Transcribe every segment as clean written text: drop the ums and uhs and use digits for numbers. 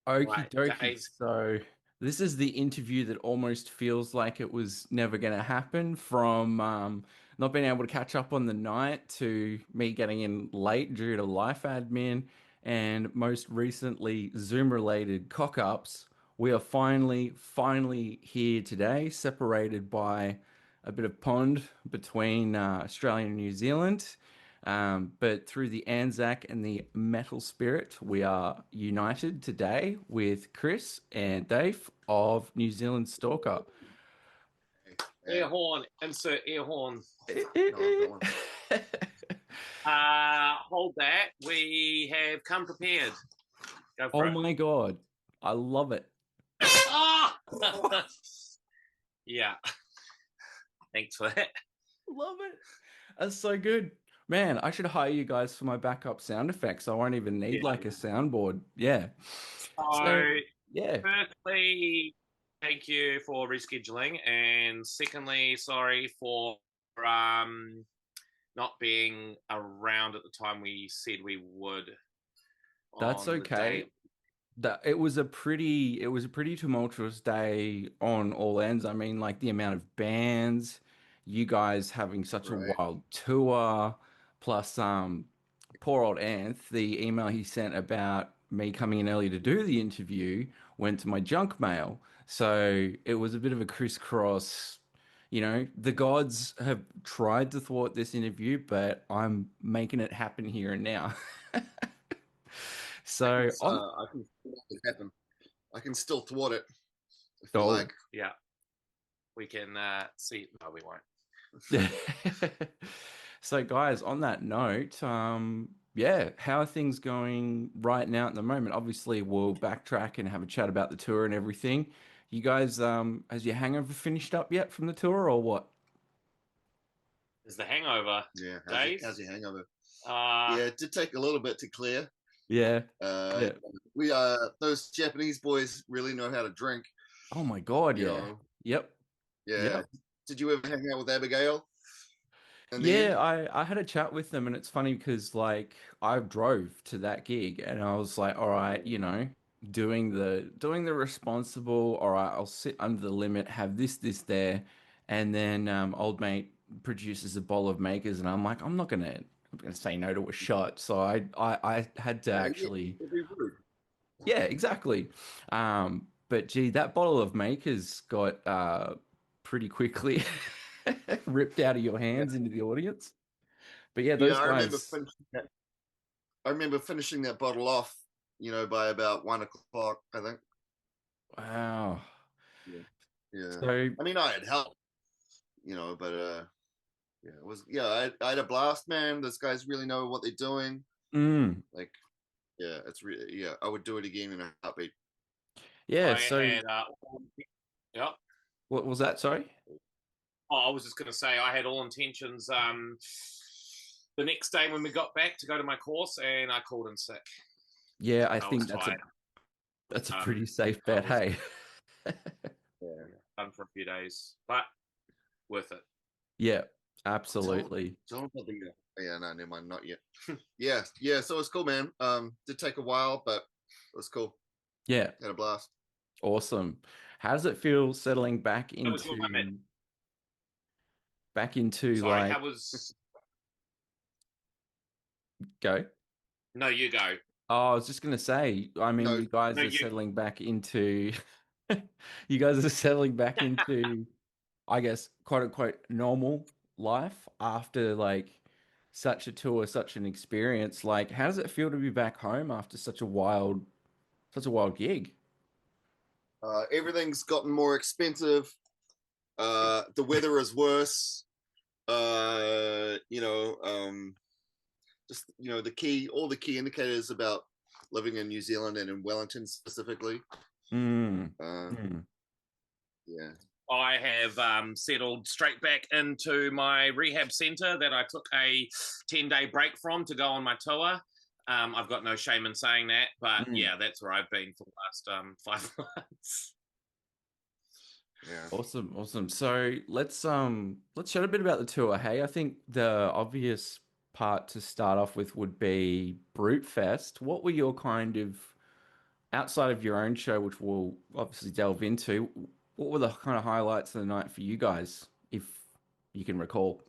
Okie Right, dokie. Dave. So this is the interview that almost feels like it was never going to happen from not being able to catch up on the night to me getting in late due to life admin and most recently Zoom-related cock-ups. We are finally here today, separated by a bit of pond between Australia and New Zealand. But through the Anzac and the metal spirit, we are united today with Chris and Dave of New Zealand Stalker. Air Hey, horn, insert air horn. no, I've got one. Hold that. We have come prepared. Go Oh for it. my God, I love it. Ah! Yeah, thanks for that. Love it. That's so good. Man, I should hire you guys for my backup sound effects. I won't even need Yeah. like a soundboard. Yeah. So, So, yeah. firstly, thank you for rescheduling, and secondly, sorry for um not being around at the time we said we would That's on the day. okay. That it was a pretty tumultuous day on all ends. I mean, like the amount of bands, you guys having such a Right. wild tour, plus poor old Anth, the email he sent about me coming in early to do the interview went to my junk mail. So it was a bit of a crisscross. You know, the gods have tried to thwart this interview, but I'm making it happen here and now. So on I can make it happen. I can still thwart it if you oh. like. Yeah, we can see. No, we won't. So, guys, on that note, yeah, how are things going right now at the moment? Obviously, we'll backtrack and have a chat about the tour and everything. You guys, has your hangover finished up yet from the tour or what? Is the hangover, Yeah. Dave? How's your hangover? Uh, Yeah, it did take a little bit to clear. Yeah, Uh, yeah. we those Japanese boys really know how to drink. Oh my God, You yeah. know. Yep, Yeah. yep. Did you ever hang out with Abigail in the Yeah, end? I had a chat with them and it's funny because like I drove to that gig and I was like, all right, you know, doing the responsible, all right, I'll sit under the limit, have this there, and then old mate produces a bowl of makers and I'm like, I'm gonna say no to a shot. So I had to Yeah, actually it'd be rude. yeah, exactly. But gee, that bottle of makers got pretty quickly ripped out of your Yeah, hands into the audience. But yeah, yeah. those guys. I remember finishing that bottle off. By about 1 o'clock, I think. Wow. Yeah. Yeah. So, I mean, I had help. But yeah, it was yeah. I had a blast, man. Those guys really know what they're doing. mm, Like, yeah, it's really yeah. I would do it again in a heartbeat. yeah. I So, had. Yeah. what was that? Sorry. Oh, I was just going to say I had all intentions. The next day when we got back to go to my course, and I called in sick. Yeah, I I was think tired. that's a Um, pretty safe I bet. was Hey. Yeah. done for a few days, but worth it. Yeah, Tell absolutely. tell them about the yeah. No, never mind. Not yet. Yeah, yeah. So it's cool, man. Did take a while, but it was cool. Yeah, Had a blast. awesome. How does it feel settling How was your moment? back into Sorry, like how was? go? No, you go. Oh, I was just gonna say, I mean, No, you guys No, are you. settling back into, you guys are settling back into, I guess, quote unquote, normal life after like such a tour, such an experience. Like, how does it feel to be back home after such a wild gig? everything's gotten more expensive. The weather is worse. Just all the key indicators about living in New Zealand and in Wellington specifically. Mm, Uh, mm. yeah, I have settled straight back into my rehab centre that I took a 10-day break from to go on my tour. I've got no shame in saying that, but Mm. yeah, that's where I've been for the last 5 months. yeah. Awesome, awesome. So let's chat a bit about the tour. Hey, I think the obvious part to start off with would be Brutefest. What were your kind of outside of your own show, which we'll obviously delve into, what were the kind of highlights of the night for you guys, if you can recall?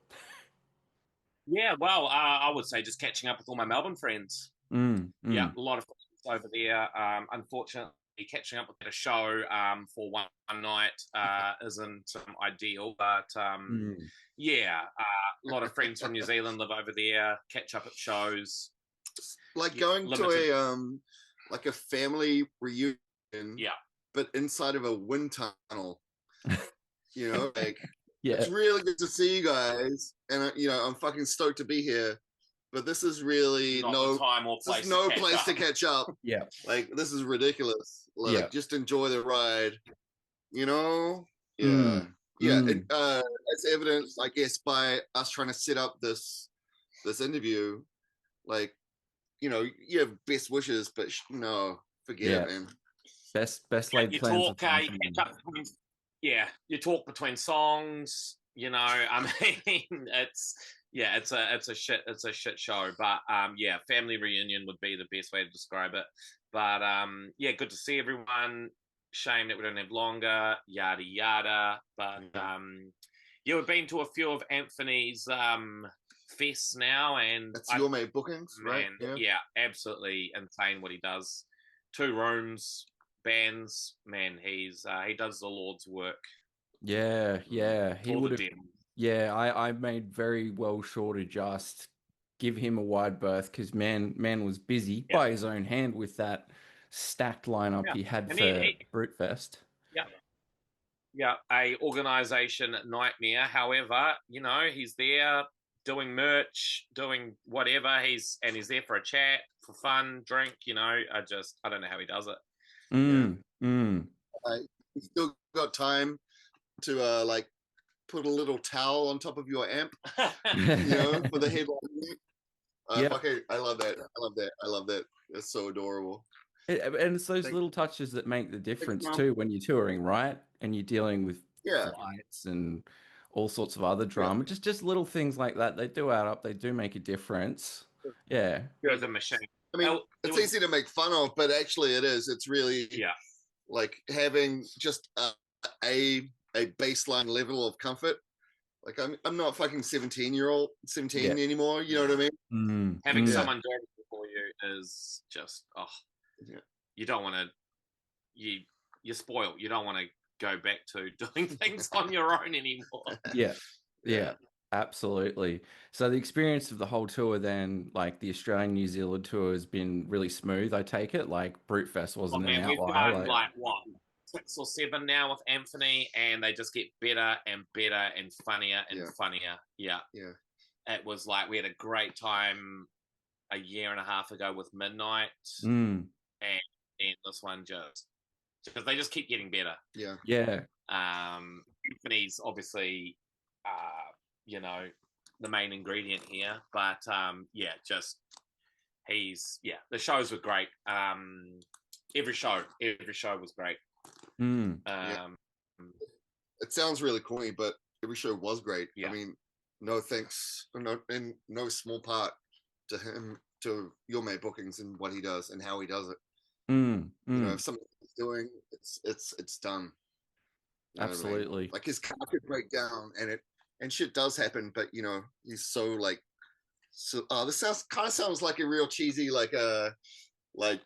Yeah, well, I would say just catching up with all my Melbourne friends. Yeah, a lot of friends over there. Unfortunately, catching up with a show for one night isn't ideal, but yeah, a lot of friends from New Zealand live over there. Catch up at shows. Like going limited. to like a family reunion, Yeah, but inside of a wind tunnel. You know, like Yeah. it's really good to see you guys, and you know, I'm fucking stoked to be here. But this is really not no the time or place. There's no place to catch up. Yeah. Like this is ridiculous. Like Yeah. just enjoy the ride. You know? Yeah. Mm. And as evidenced, I guess, by us trying to set up this interview, like, you know, you have best wishes, but no, forget it, man. Best laid You plans. talk, you catch up between, you talk between songs. You know, I mean, it's a shit show. But yeah, family reunion would be the best way to describe it. But yeah, good to see everyone. Shame that we don't have longer. Yada yada. But yeah, we've been to a few of Anthony's fests now, and that's your mate bookings, right? Yeah, absolutely insane what he does. 2 rooms, bands, man, he does the Lord's work. Yeah, he would have. Dim. Yeah, I made very well sure to just give him a wide berth because man was busy by his own hand with that stacked lineup he had for Brutefest. Yeah, a organisation nightmare. However, you know, he's there doing merch, doing whatever. He's there for a chat, for fun, drink. You know, I don't know how he does it. He's still got time to like put a little towel on top of your amp, you know, for the headline. I love that. It's so adorable. And it's those little touches that make the difference too when you're touring, right? And you're dealing with flights and all sorts of other drama. Just little things like that. They do add up. They do make a difference. Yeah. He's a machine. I mean, it's easy to make fun of, but actually it is. It's really like having just a baseline level of comfort. Like I'm not fucking 17 anymore. You know what I mean? Having someone doing it for you is just you don't want to. You're spoiled. You don't want to go back to doing things on your own anymore. Yeah, absolutely. So the experience of the whole tour, then, like the Australian New Zealand tour, has been really smooth. I take it. Like Brutefest wasn't an outlier. We've done like what 6 or 7 now with Anthony, and they just get better and better and funnier and funnier. Yeah. It was like we had a great time a year and a half ago with Midnight, and this one just they just keep getting better. Anthony's obviously you know, the main ingredient here, but the shows were great. Every show was great. It sounds really corny, but every show was great. I mean, no thanks, in no small part to him, to your mate bookings and what he does and how he does it. You know, if something he's doing, it's done. You know absolutely. I mean? Like his car could break down and shit does happen, but you know, he's so like, this sounds like a real cheesy like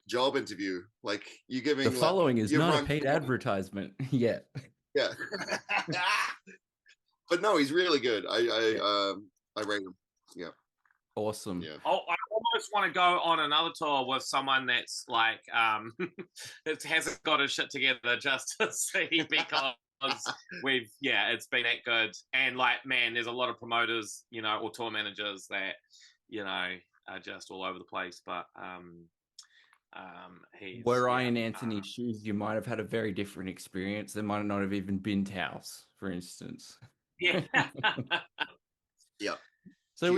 job interview. Like you giving the following is not a paid advertisement yet. Yeah. But no, he's really good. I rate him. Yeah. Awesome. Yeah. Oh, I almost want to go on another tour with someone that's like that hasn't got his shit together just to see, because it's been that good. And like, man, there's a lot of promoters, you know, or tour managers that, you know, are just all over the place. But were I in Anthony's shoes, you might have had a very different experience. There might not have even been towels, for instance. Yeah. So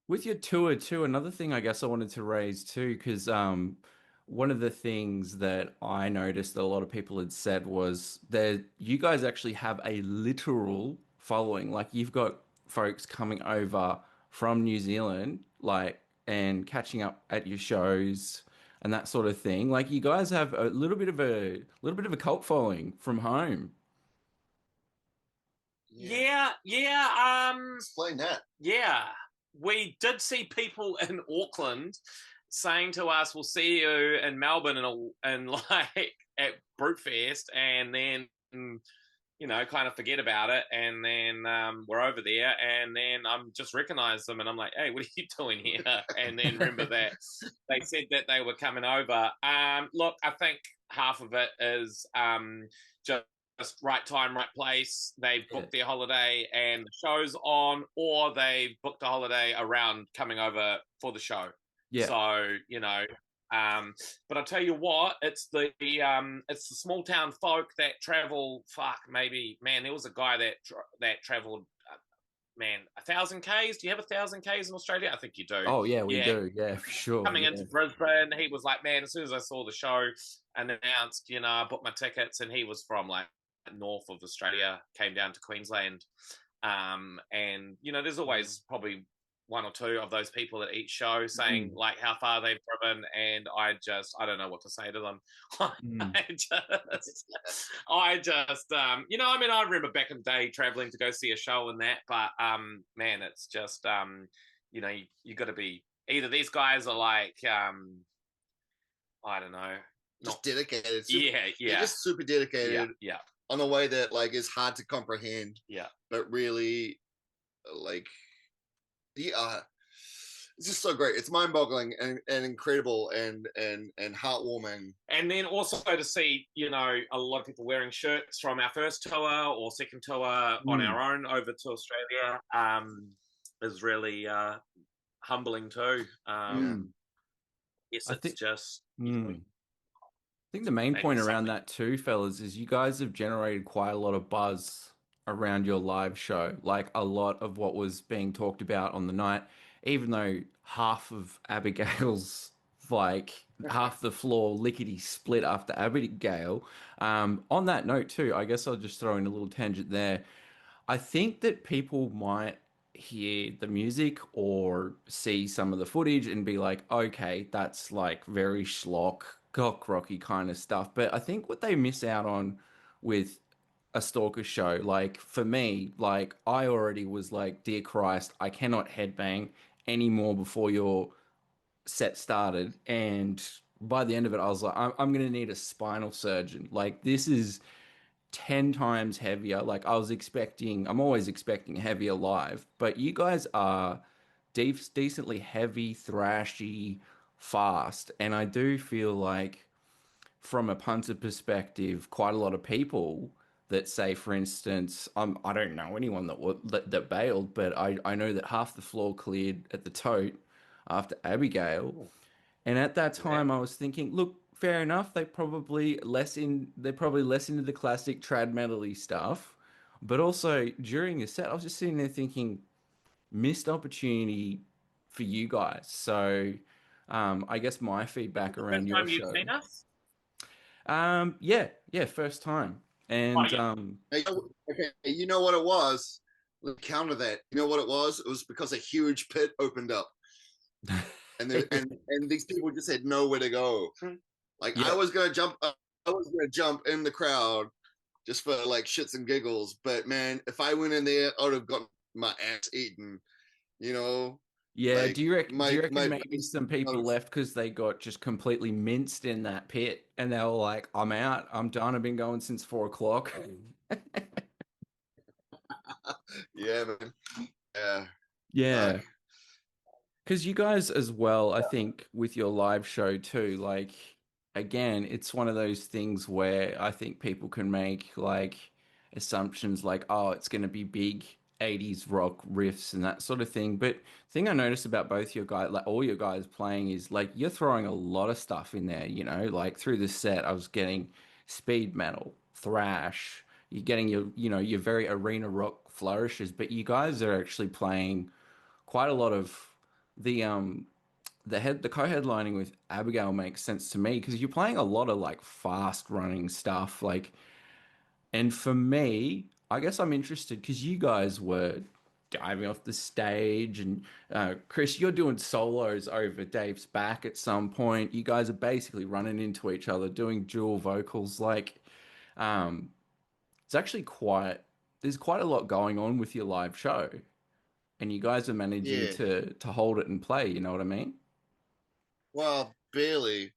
with your tour too, another thing I guess I wanted to raise too, because one of the things that I noticed that a lot of people had said was that you guys actually have a literal following. Like you've got folks coming over from New Zealand, like, and catching up at your shows. and that sort of thing. Like you guys have a little bit of a cult following from home. Yeah. Explain that. Yeah, we did see people in Auckland saying to us, "We'll see you in Melbourne and like at Brutefest," and then kind of forget about it, and then we're over there, and then I'm just recognize them, and I'm like, "Hey, what are you doing here?" And then remember that they said that they were coming over. Look, I think half of it is just right time, right place. They've booked their holiday and the show's on, or they've booked a holiday around coming over for the show. Yeah. So, but I'll tell you what, it's the small town folk that travel. Maybe, man, there was a guy that traveled, man, 1,000 Ks. Do you have 1,000 Ks in Australia? I think you do. Oh yeah, we do. Yeah, for sure. Coming into Brisbane, he was like, man, as soon as I saw the show announced, I booked my tickets, and he was from like north of Australia, came down to Queensland. And there's always probably one or two of those people at each show saying like how far they've driven, and I don't know what to say to them. I just I remember back in the day traveling to go see a show and that, but man, it's just you got to be, either these guys are like I don't know, just dedicated. They're just super dedicated. Yeah. On a way that like is hard to comprehend. Yeah. But really, like, it's just so great. It's mind-boggling and incredible and heartwarming. And then also to see, a lot of people wearing shirts from our first tour or second tour on our own over to Australia is really humbling too. Yes, it's just. I think the main point around that too, fellas, is you guys have generated quite a lot of buzz around your live show. Like a lot of what was being talked about on the night, even though half of Abigail's, like half the floor lickety split after Abigail. On that note too, I guess I'll just throw in a little tangent there. I think that people might hear the music or see some of the footage and be like, okay, that's like very schlock, cock rocky kind of stuff. But I think what they miss out on with a Stalker show, like for me, like I already was like, dear Christ, I cannot headbang anymore before your set started. And by the end of it, I was like, I'm going to need a spinal surgeon. Like this is 10 times heavier. Like I'm always expecting heavier live, but you guys are decently heavy, thrashy, fast. And I do feel like from a punter perspective, quite a lot of people that say, for instance, I don't know anyone that bailed, but I know that half the floor cleared at the tote after Abigail. And at that time, I was thinking, look, fair enough. They're probably less into the classic trad metal-y stuff. But also during the set, I was just sitting there thinking, missed opportunity for you guys. So I guess my feedback around your show. You've seen us? Yeah, first time. And okay, you know what it was? Let's counter that. You know what it was? It was because a huge pit opened up. And these people just had nowhere to go. Like I was gonna jump in the crowd just for like shits and giggles. But man, if I went in there, I would have got my ass eaten. Yeah. Like, do you reckon maybe some people left because they got just completely minced in that pit and they were like, I'm out, I'm done, I've been going since 4 o'clock. Yeah, man. Yeah. Because you guys as well, I think with your live show too, like again, it's one of those things where I think people can make like assumptions like, oh, it's going to be big 80s rock riffs and that sort of thing. But the thing I noticed about both your guys, like all your guys playing, is like you're throwing a lot of stuff in there, like through the set, I was getting speed metal, thrash, you're getting your very arena rock flourishes, but you guys are actually playing quite a lot of the co-headlining with Abigail makes sense to me because you're playing a lot of like fast running stuff, like, and for me, I guess I'm interested because you guys were diving off the stage. And Chris, you're doing solos over Dave's back at some point. You guys are basically running into each other, doing dual vocals. Like, um, it's actually there's quite a lot going on with your live show, and you guys are managing Yeah. to hold it and play. You know what I mean? Well, barely.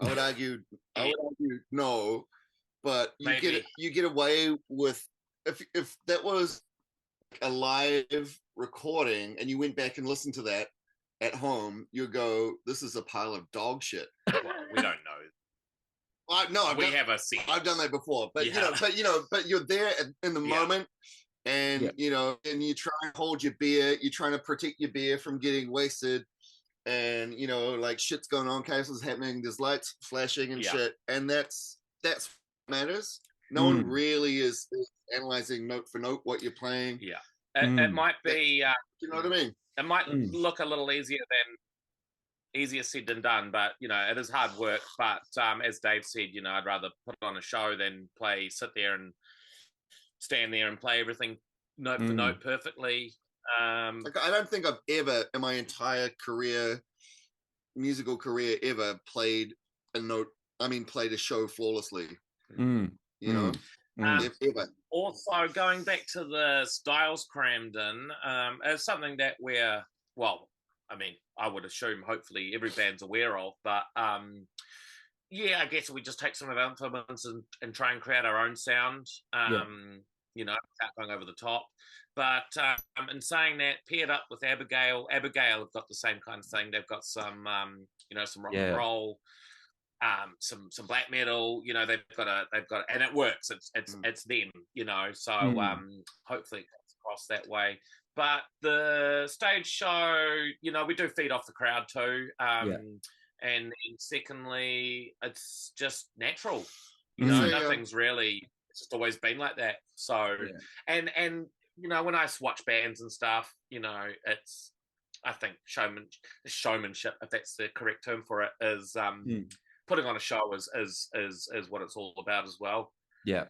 I would argue. I would argue no, but you get away with if that was a live recording and you went back and listened to that at home, you go, "This is a pile of dog shit." Well, we don't know. I've done that before, but but you're there in the moment, and and you try and hold your beer. You're trying to protect your beer from getting wasted, and like shit's going on, chaos is happening. There's lights flashing and shit, and that's what matters. No one really is analyzing note for note what you're playing. Yeah, it might be. You know what I mean? It might look a little easier said than done, but it is hard work. But as Dave said, I'd rather put on a show than sit there and stand there and play everything note for note perfectly. Like, I don't think I've ever in my entire musical career, ever played a show flawlessly. Ever. Also, going back to the styles crammed in, it's something that I would assume hopefully every band's aware of, but I guess we just take some of our influence and try and create our own sound, without going over the top. But in saying that, paired up with Abigail have got the same kind of thing. They've got some, some rock and roll, some black metal. They've got, and it works. It's them. So hopefully it comes across that way. But the stage show, we do feed off the crowd too. And then secondly, it's just natural. Nothing's really. It's just always been like that. So, and when I watch bands and stuff, it's, I think showmanship, if that's the correct term for it, is putting on a show is what it's all about as well. Yeah.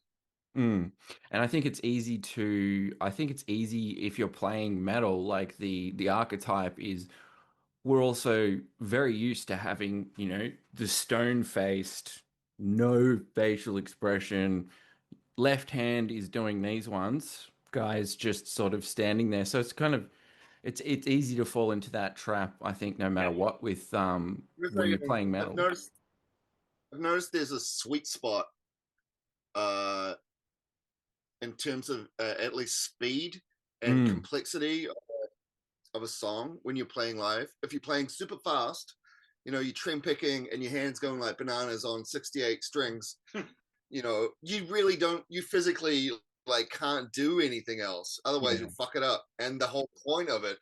And I think it's easy if you're playing metal, like the archetype is, we're also very used to having, the stone-faced, no facial expression, left hand is doing these ones, guys just sort of standing there. So it's kind of, it's easy to fall into that trap, I think, no matter what, with when you're playing metal. I've noticed there's a sweet spot in terms of at least speed and complexity of a song when you're playing live. If you're playing super fast, you're trem picking and your hands going like bananas on 68 strings, you really don't, you physically like can't do anything else. Otherwise you'll fuck it up. And the whole point of it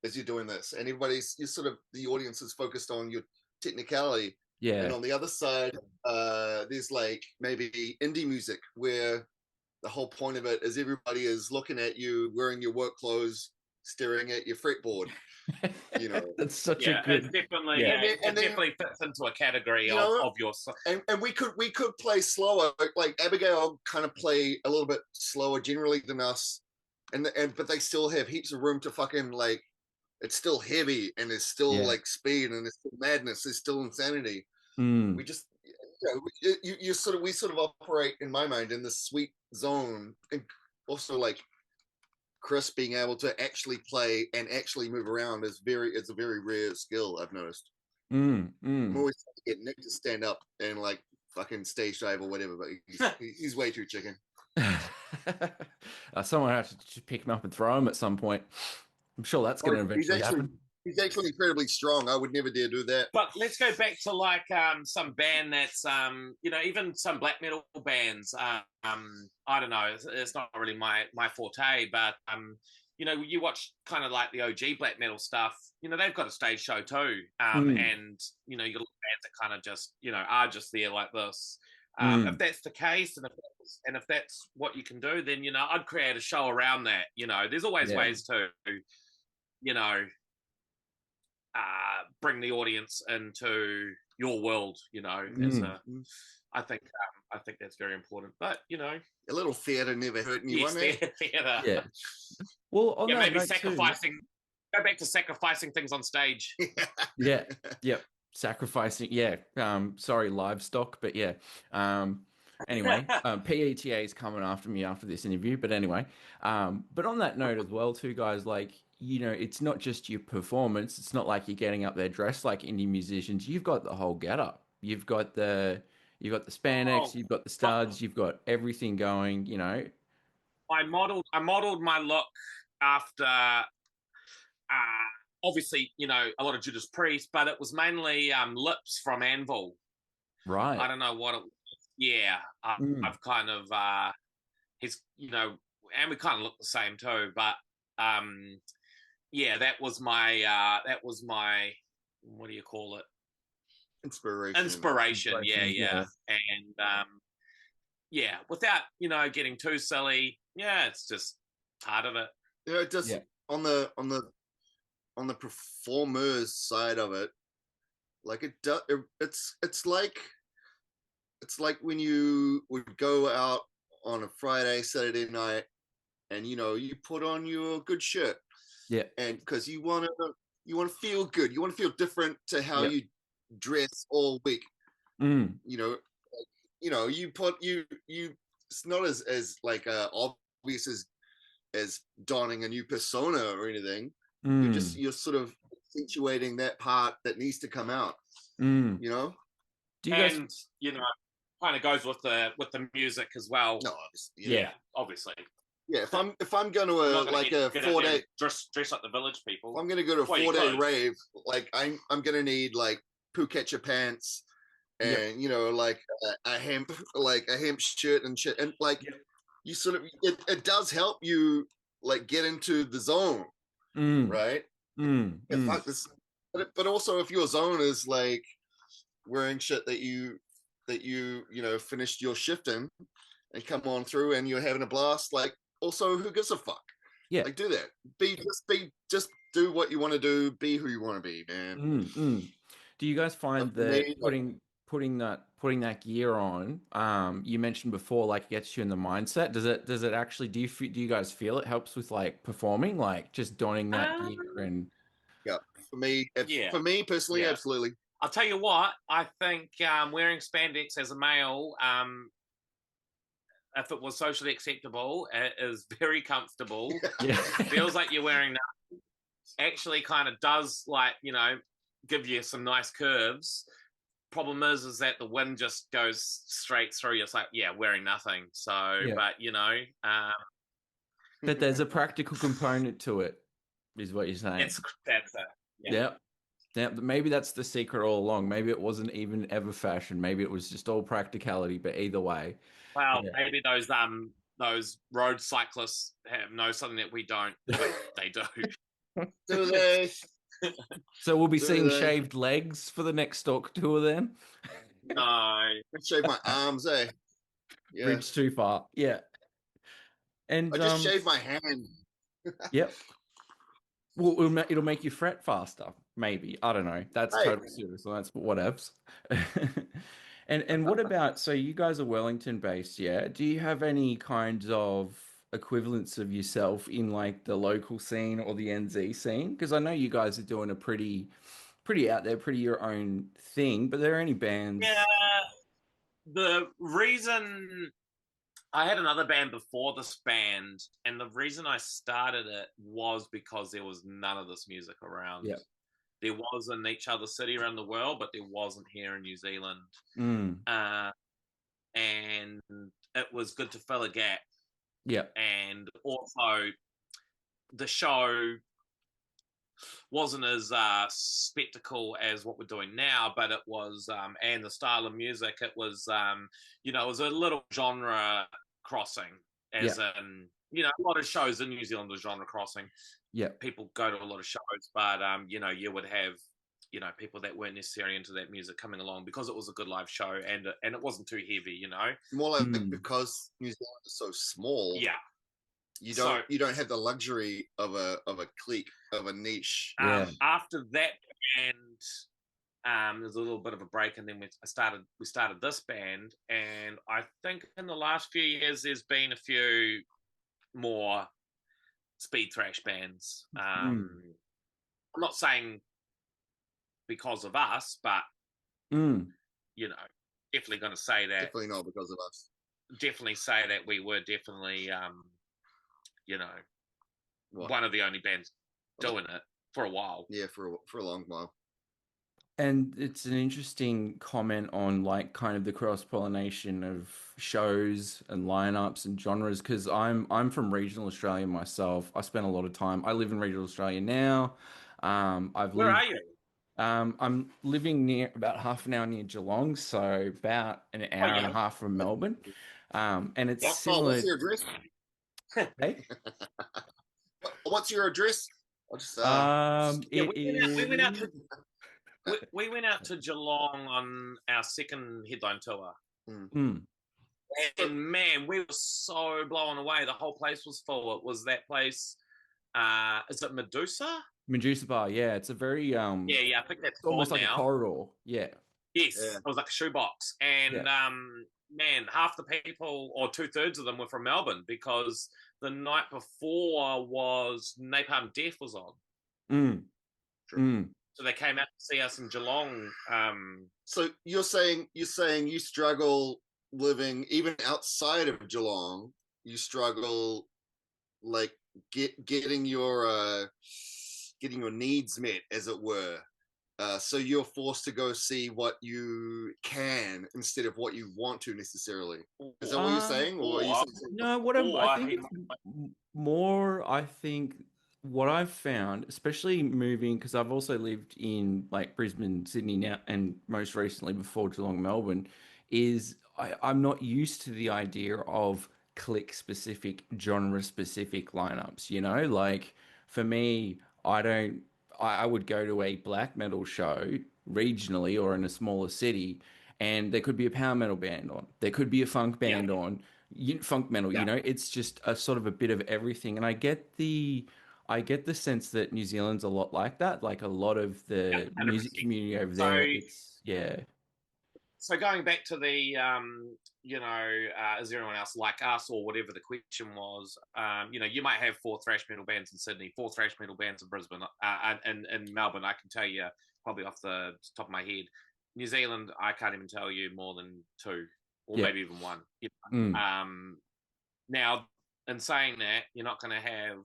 is you're doing this, and the audience is focused on your technicality. Yeah. And on the other side, there's like maybe indie music where the whole point of it is everybody is looking at you wearing your work clothes, staring at your fretboard. That's such a good. It definitely fits into a category of your. And we could play slower. Like Abigail kind of play a little bit slower generally than us, but they still have heaps of room to fucking like. It's still heavy, and there's still like speed, and there's still madness, there's still insanity. We just, we sort of operate in my mind in this sweet zone, and also like Chris being able to actually play and actually move around it's a very rare skill, I've noticed. I'm always trying to get Nick to stand up and like fucking stage dive or whatever, but he's way too chicken. Someone has to pick him up and throw him at some point. I'm sure that's going to eventually happen. He's actually incredibly strong. I would never dare do that. But let's go back to like some band that's even some black metal bands. I don't know. It's not really my forte, but you watch kind of like the OG black metal stuff. They've got a stage show too, and you got bands that kind of just are just there like this. If that's the case, and if that's what you can do, then I'd create a show around that. There's always ways to bring the audience into your world, I think I think that's very important. But a little theatre never hurt anyone. Yes, theatre. Yeah. Well, on that maybe note sacrificing. too, Go back to sacrificing things on stage. yeah, yep, sacrificing. Yeah. Sorry, livestock, but yeah. Anyway, PETA is coming after me after this interview, but anyway. But on that note as well, too, guys, like, it's not just your performance. It's not like you're getting up there dressed like indie musicians. You've got the whole getup. You've got the spandex, you've got the studs, you've got everything going. I modeled my look after, obviously, a lot of Judas Priest, but it was mainly Lips from Anvil. Right. I don't know what it was. Yeah, I've kind of he's and we kind of look the same too, but yeah, that was my what do you call it? Inspiration. Yeah. And yeah, without getting too silly. Yeah, it's just part of it. It just on the performer's side of it, like it's like when you would go out on a Friday, Saturday night, and you put on your good shirt, and because you want to feel good, you want to feel different to how you dress all week. You put you it's not as like obvious as donning a new persona or anything. You're sort of accentuating that part that needs to come out. Do you guys? And kind of goes with the music as well. No, obviously. Yeah, if I'm going to a 4-day dress like the village people. If I'm going to go to a 4-day rave, like I'm going to need like Pookacha pants and like a hemp shirt and shit, and like you sort of it does help you like get into the zone, right? But also if your zone is like wearing shit that you finished your shift in and come on through and you're having a blast, like also who gives a fuck? Like do that. Just do what you want to do, be who you want to be, man. Do you guys find that putting that gear on, you mentioned before, like, gets you in the mindset? Does it actually, do you guys feel it helps with like performing, like just donning that gear? And for me personally, absolutely. I'll tell you what, I think wearing spandex as a male, if it was socially acceptable, it is very comfortable. It feels like you're wearing nothing. Actually kind of does, like, give you some nice curves. Problem is that the wind just goes straight through you. It's like, wearing nothing. So, but, But there's a practical component to it, is what you're saying. That's it. Yeah, maybe that's the secret all along. Maybe it wasn't even ever fashion. Maybe it was just all practicality. But either way, well, maybe those road cyclists know something that we don't. But they do. Do they? So we'll be seeing shaved legs for the next Stalker tour then. No, I shave my arms, eh? Yeah. Bridge too far. Yeah. And I just shave my hand. Yep. Well, it'll make you fret faster, maybe. I don't know. That's totally serious. So that's whatevs. And what about, so you guys are Wellington based, yeah? Do you have any kinds of equivalents of yourself in like the local scene or the NZ scene? Because I know you guys are doing a pretty out there, pretty your own thing, but are there any bands? Yeah. The reason I had another band before this band, and the reason I started it was because there was none of this music around. Yeah. There was in each other city around the world, but there wasn't here in New Zealand. And it was good to fill a gap. Yeah. And also the show wasn't as spectacle as what we're doing now, but it was, and the style of music, it was, it was a little genre crossing, as in, a lot of shows in New Zealand are genre crossing. Yeah. People go to a lot of shows, but, you would have, people that weren't necessarily into that music coming along because it was a good live show and it wasn't too heavy, More like because New Zealand is so small. Yeah. You don't have the luxury of a clique, of a niche. After that band, There's a little bit of a break, and then we started this band, and I think in the last few years there's been a few more speed thrash bands. I'm not saying because of us, but you know, definitely going to say that. Definitely not because of us. Definitely say that we were definitely, you know, one of the only bands doing it for a while. Yeah, for a long while. And it's an interesting comment on like kind of the cross-pollination of shows and lineups and genres, because I'm from regional Australia myself. I spent a lot of time. I live in regional Australia now. Where are you? I'm living near about half an hour near Geelong, so about an hour and a half from Melbourne. And it's similar. What's your address? Hey? What's your address? I'll just, we went out to Geelong on our second headline tour. And man, we were so blown away. The whole place was full. It was that place. Is it Medusa? Medusa Bar, yeah. It's a very I think that's almost like now. a corridor. Yeah. Yes, it was like a shoebox. And man, half the people, or 2/3 of them, were from Melbourne, because the night before was Napalm Death was on. So they came out to see us in Geelong. So you're saying you struggle living even outside of Geelong. You struggle like getting your needs met, as it were. So you're forced to go see what you can instead of what you want to necessarily. Is that what you're saying? Or are you saying no, I think more, I think what I've found, especially moving, because I've also lived in like Brisbane, Sydney now, and most recently before Geelong, Melbourne, is I'm not used to the idea of click specific, genre specific lineups, you know? Like for me, I would go to a black metal show regionally or in a smaller city, and there could be a power metal band on, there could be a funk band on, funk metal, you know, it's just a sort of a bit of everything. And I get the sense that New Zealand's a lot like that. Like a lot of the music community over there, it's So going back to the, is there anyone else like us, or whatever the question was, you might have 4 thrash metal bands in Sydney, 4 thrash metal bands in Brisbane, and in Melbourne. I can tell you probably off the top of my head. New Zealand, I can't even tell you more than 2 or maybe even 1. Now, in saying that, you're not going to have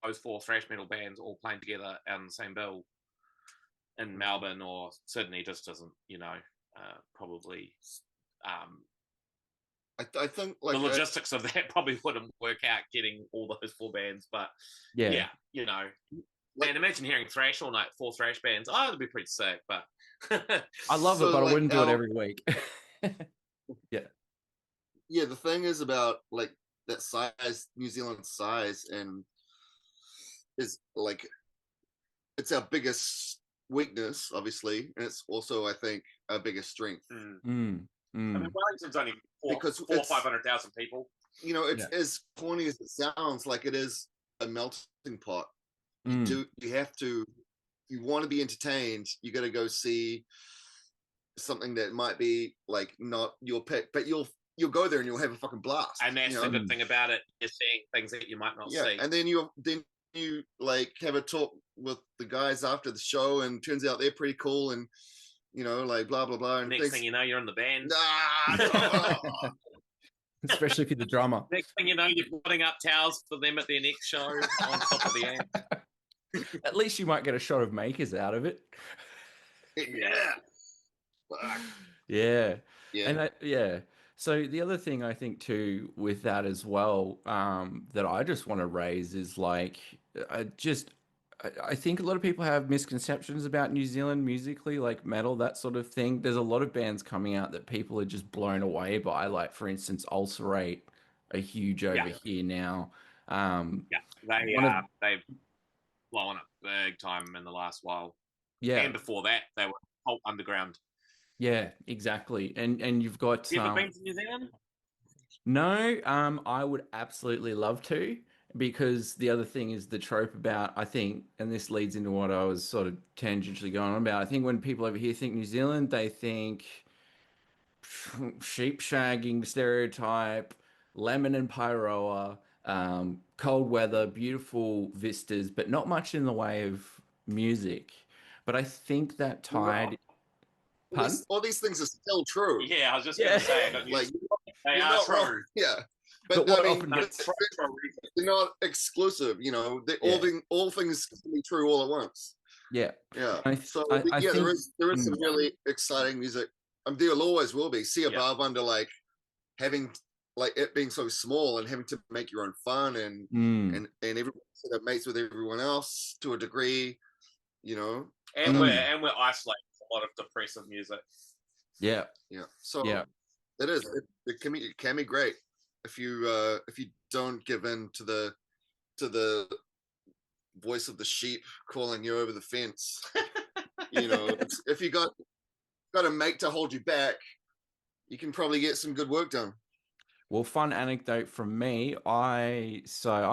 those 4 thrash metal bands all playing together on the same bill in Melbourne or Sydney. Just doesn't, probably. I think like the logistics of that probably wouldn't work out, getting all those 4 bands. But man, imagine hearing thrash all night, 4 thrash bands. Oh, it'd be pretty sick. But I love it, but I wouldn't do it every week. Yeah, the thing is about like that size, New Zealand size, and is like it's our biggest weakness, obviously, and it's also, I think, our biggest strength. I mean, Wellington's only 400,000 or 500,000 people. It's as corny as it sounds. Like, it is a melting pot. You have to, if you want to be entertained, you got to go see something that might be like not your pick, but you'll go there and you'll have a fucking blast. And that's the good thing about it, is seeing things that you might not see. And then you like have a talk with the guys after the show, and turns out they're pretty cool, and like blah blah blah. And next thing you know, you're in the band. Especially if you're the drummer. Next thing you know, you're putting up towels for them at their next show on top of the amp. At least you might get a shot of Makers out of it. Yeah. And so the other thing I think too with that as well, that I just want to raise is like, I think a lot of people have misconceptions about New Zealand musically, like metal, that sort of thing. There's a lot of bands coming out that people are just blown away by, like for instance, Ulcerate are huge over here now. They've blown up big time in the last while. Yeah. And before that, they were whole underground. Yeah, exactly. And you've got you ever been to New Zealand? No, I would absolutely love to. because the other thing is the trope about, I think, and this leads into what I was sort of tangentially going on about. I think when people over here think New Zealand, they think sheep shagging stereotype, lemon and pyroa, cold weather, beautiful vistas, but not much in the way of music. But I think that You're wrong. tide, pardon? All these things are still true. Yeah, I was just Yeah. going to say, but Like they you're are not true. wrong. Yeah, But but what I mean, often No, gets, they're not exclusive. You know, yeah, all things can be true all at once. yeah. Yeah. So I yeah, think, there is some really exciting music. There always will be. See Yeah. above under like having like it being so small and having to make your own fun and everyone sort of mates with everyone else to a degree, you know. And we're isolated from a lot of depressive music. yeah, Yeah. So yeah. it is. It can be great if you don't give in to the voice of the sheep calling you over the fence. You know, if you got a mate to hold you back, you can probably get some good work done. Well, fun anecdote from me. I'm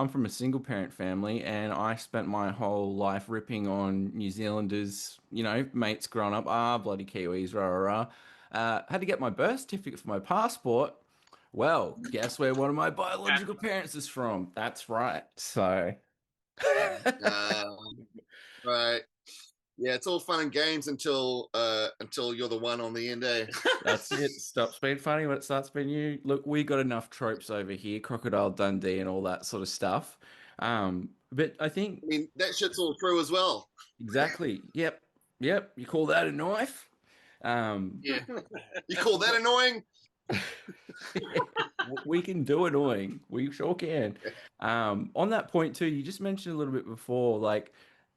from a single parent family, and I spent my whole life ripping on New Zealanders, mates growing up. Bloody Kiwis, rah, rah, rah. Had to get my birth certificate for my passport. Well, guess where one of my biological parents is from? That's right. So, Right. Yeah, it's all fun and games until you're the one on the end, eh? that's it. Stops being funny when it starts being you. Look, we got enough tropes over here, Crocodile Dundee and all that sort of stuff. But I think I mean, that shit's all true as well. exactly. Yep. Yep. You call that a knife? Yeah. You call that annoying? We can do annoying. We sure can. On that point too, you just mentioned a little bit before, like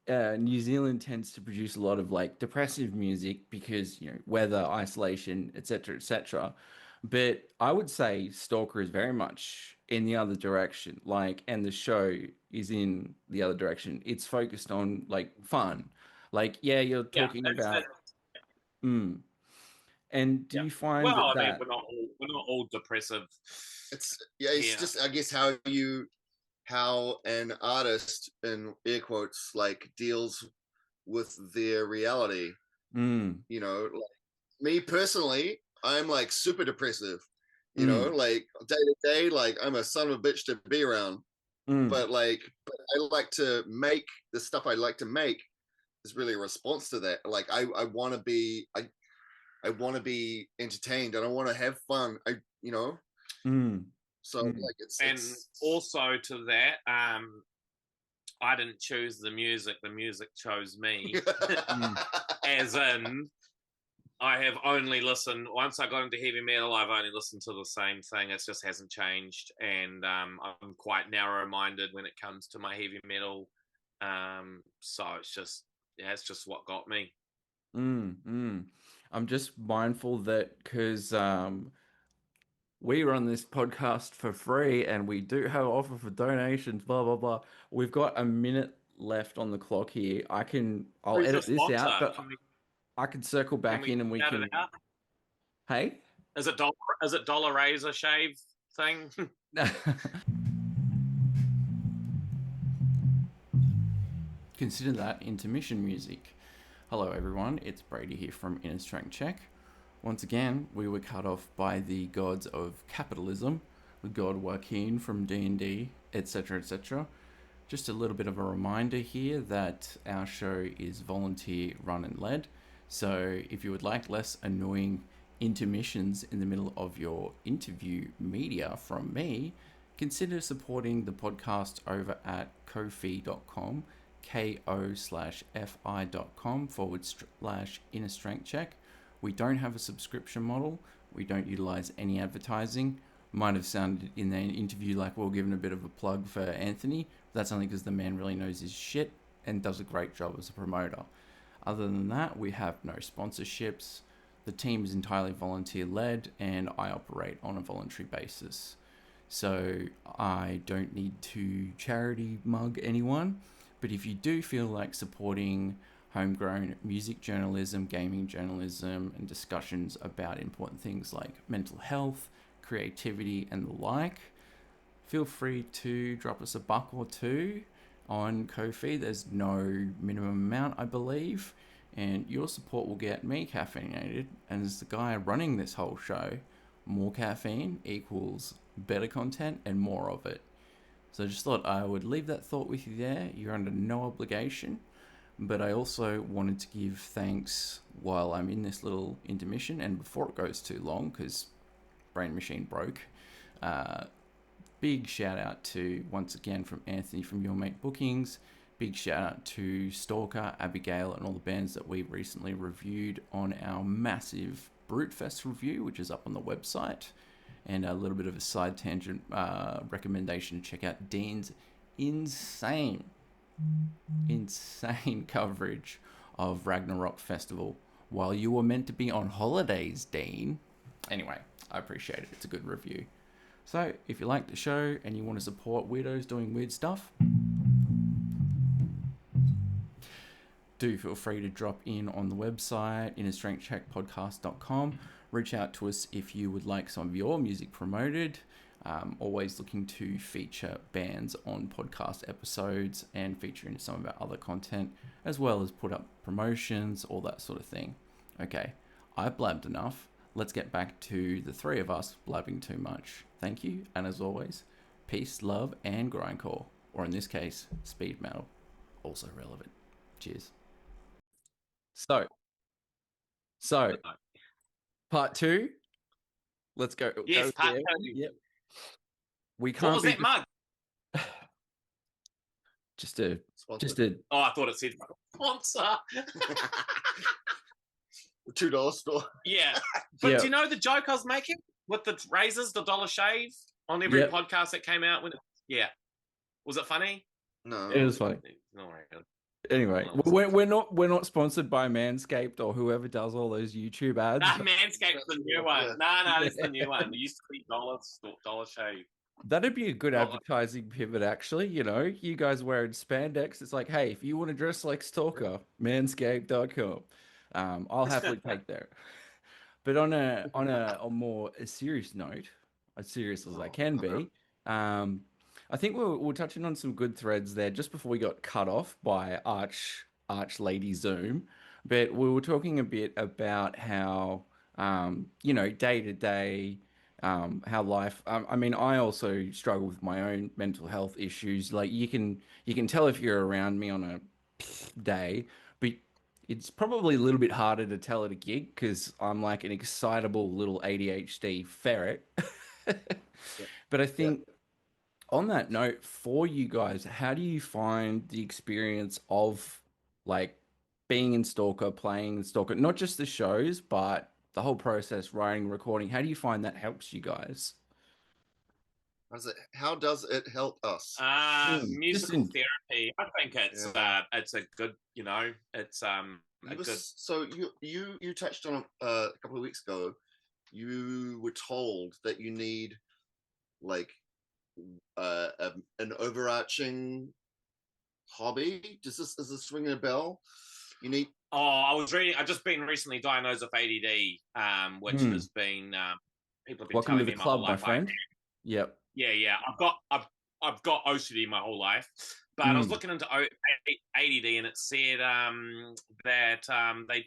New Zealand tends to produce a lot of like depressive music because weather, isolation, etc., etc. But I would say Stalker is very much in the other direction. Like, and the show is in the other direction. It's focused on like fun. Like, yeah, you're talking about. Mm. And do you find Well, I mean, that? we're not all depressive. It's just I guess how an artist in air quotes like deals with their reality. You know, like, me personally, I'm like super depressive. You know, like day to day, like I'm a son of a bitch to be around. But I like to make the stuff I like to make is really a response to that. Like I want to be I want to be entertained and I want to have fun. So like it's also to that, I didn't choose the music chose me. As in, I have only listened, once I got into heavy metal, I've only listened to the same thing. It just hasn't changed. And I'm quite narrow-minded when it comes to my heavy metal. So it's just what got me. I'm just mindful that because we run this podcast for free and we do have offer for donations, blah, blah, blah. We've got a minute left on the clock here. I'll Who's edit the this out, sponsor? but I can circle back in and we shout can. it out? Hey? Is it dollar razor shave thing? Consider that intermission music. Hello everyone, it's Brady here from Earnest Check. Once again, we were cut off by the gods of capitalism, the god Joaquin from D&D, etc., etc. Just a little bit of a reminder here that our show is volunteer run and led. So if you would like less annoying intermissions in the middle of your interview media from me, consider supporting the podcast over at ko-fi.com, ko/fi.com/innerstrengthcheck. We don't have a subscription model. We don't utilize any advertising. Might have sounded in the interview like we're giving a bit of a plug for Anthony. That's only because the man really knows his shit and does a great job as a promoter. Other than that, we have no sponsorships. The team is entirely volunteer led and I operate on a voluntary basis. So I don't need to charity mug anyone. But if you do feel like supporting homegrown music journalism, gaming journalism, and discussions about important things like mental health, creativity, and the like, feel free to drop us $1 or $2 on Ko-fi. There's no minimum amount, I believe, and your support will get me caffeinated, and as the guy running this whole show, more caffeine equals better content and more of it. So I just thought I would leave that thought with you there. You're under no obligation, but I also wanted to give thanks while I'm in this little intermission and before it goes too long, because Brain Machine broke. Big shout out to, once again, from Anthony from Your Mate Bookings. Big shout out to Stalker, Abigail, and all the bands that we recently reviewed on our massive Brutefest review, which is up on the website. And a little bit of a side tangent recommendation to check out Dean's insane coverage of Ragnarok Festival while you were meant to be on holidays, Dean. Anyway, I appreciate it. It's a good review. So if you like the show and you want to support weirdos doing weird stuff, do feel free to drop in on the website, innerstrengthcheckpodcast.com. Reach out to us if you would like some of your music promoted. Always looking to feature bands on podcast episodes and feature in some of our other content, as well as put up promotions, all that sort of thing. Okay, I've blabbed enough. Let's get back to the three of us blabbing too much. Thank you, and as always, peace, love, and grindcore, or in this case, speed metal. Also relevant. Cheers. So, part 2. Let's go. Yes, part 2. Yep. We can't. What was that mug? Just a. Oh, I thought it said sponsor. The $2 store. Yeah, but do you know the joke I was making with the razors, the dollar shave on every podcast that came out? Was it funny? No, it was funny. Not very good. Anyway, we're not sponsored by Manscaped or whoever does all those YouTube ads. Nah, Manscaped's the new one. No, it's the new one. It used to be dollar shave. That'd be a good advertising pivot, actually. You know, you guys wearing spandex. It's like, hey, if you want to dress like Stalker, manscaped.com. I'll happily take that. But on a more serious note, as serious as I can be, I think we're touching on some good threads there just before we got cut off by Arch Lady Zoom. But we were talking a bit about how, day to day, how life. I mean, I also struggle with my own mental health issues. Like you can tell if you're around me on a day, but it's probably a little bit harder to tell at a gig because I'm like an excitable little ADHD ferret. But I think. On that note, for you guys, how do you find the experience of like being in Stalker, playing in Stalker, not just the shows, but the whole process, writing, recording? How do you find that helps you guys? How does it help us? Musical therapy. I think it's a good, it's So you touched on a couple of weeks ago. You were told that you need like an overarching hobby. Is this ringing a bell? You need. I've just been recently diagnosed with ADD, which has been people have been Welcome telling to the me club, my whole life. my friend. Yep. Yeah. I've got OCD my whole life, but I was looking into ADD, and it said that they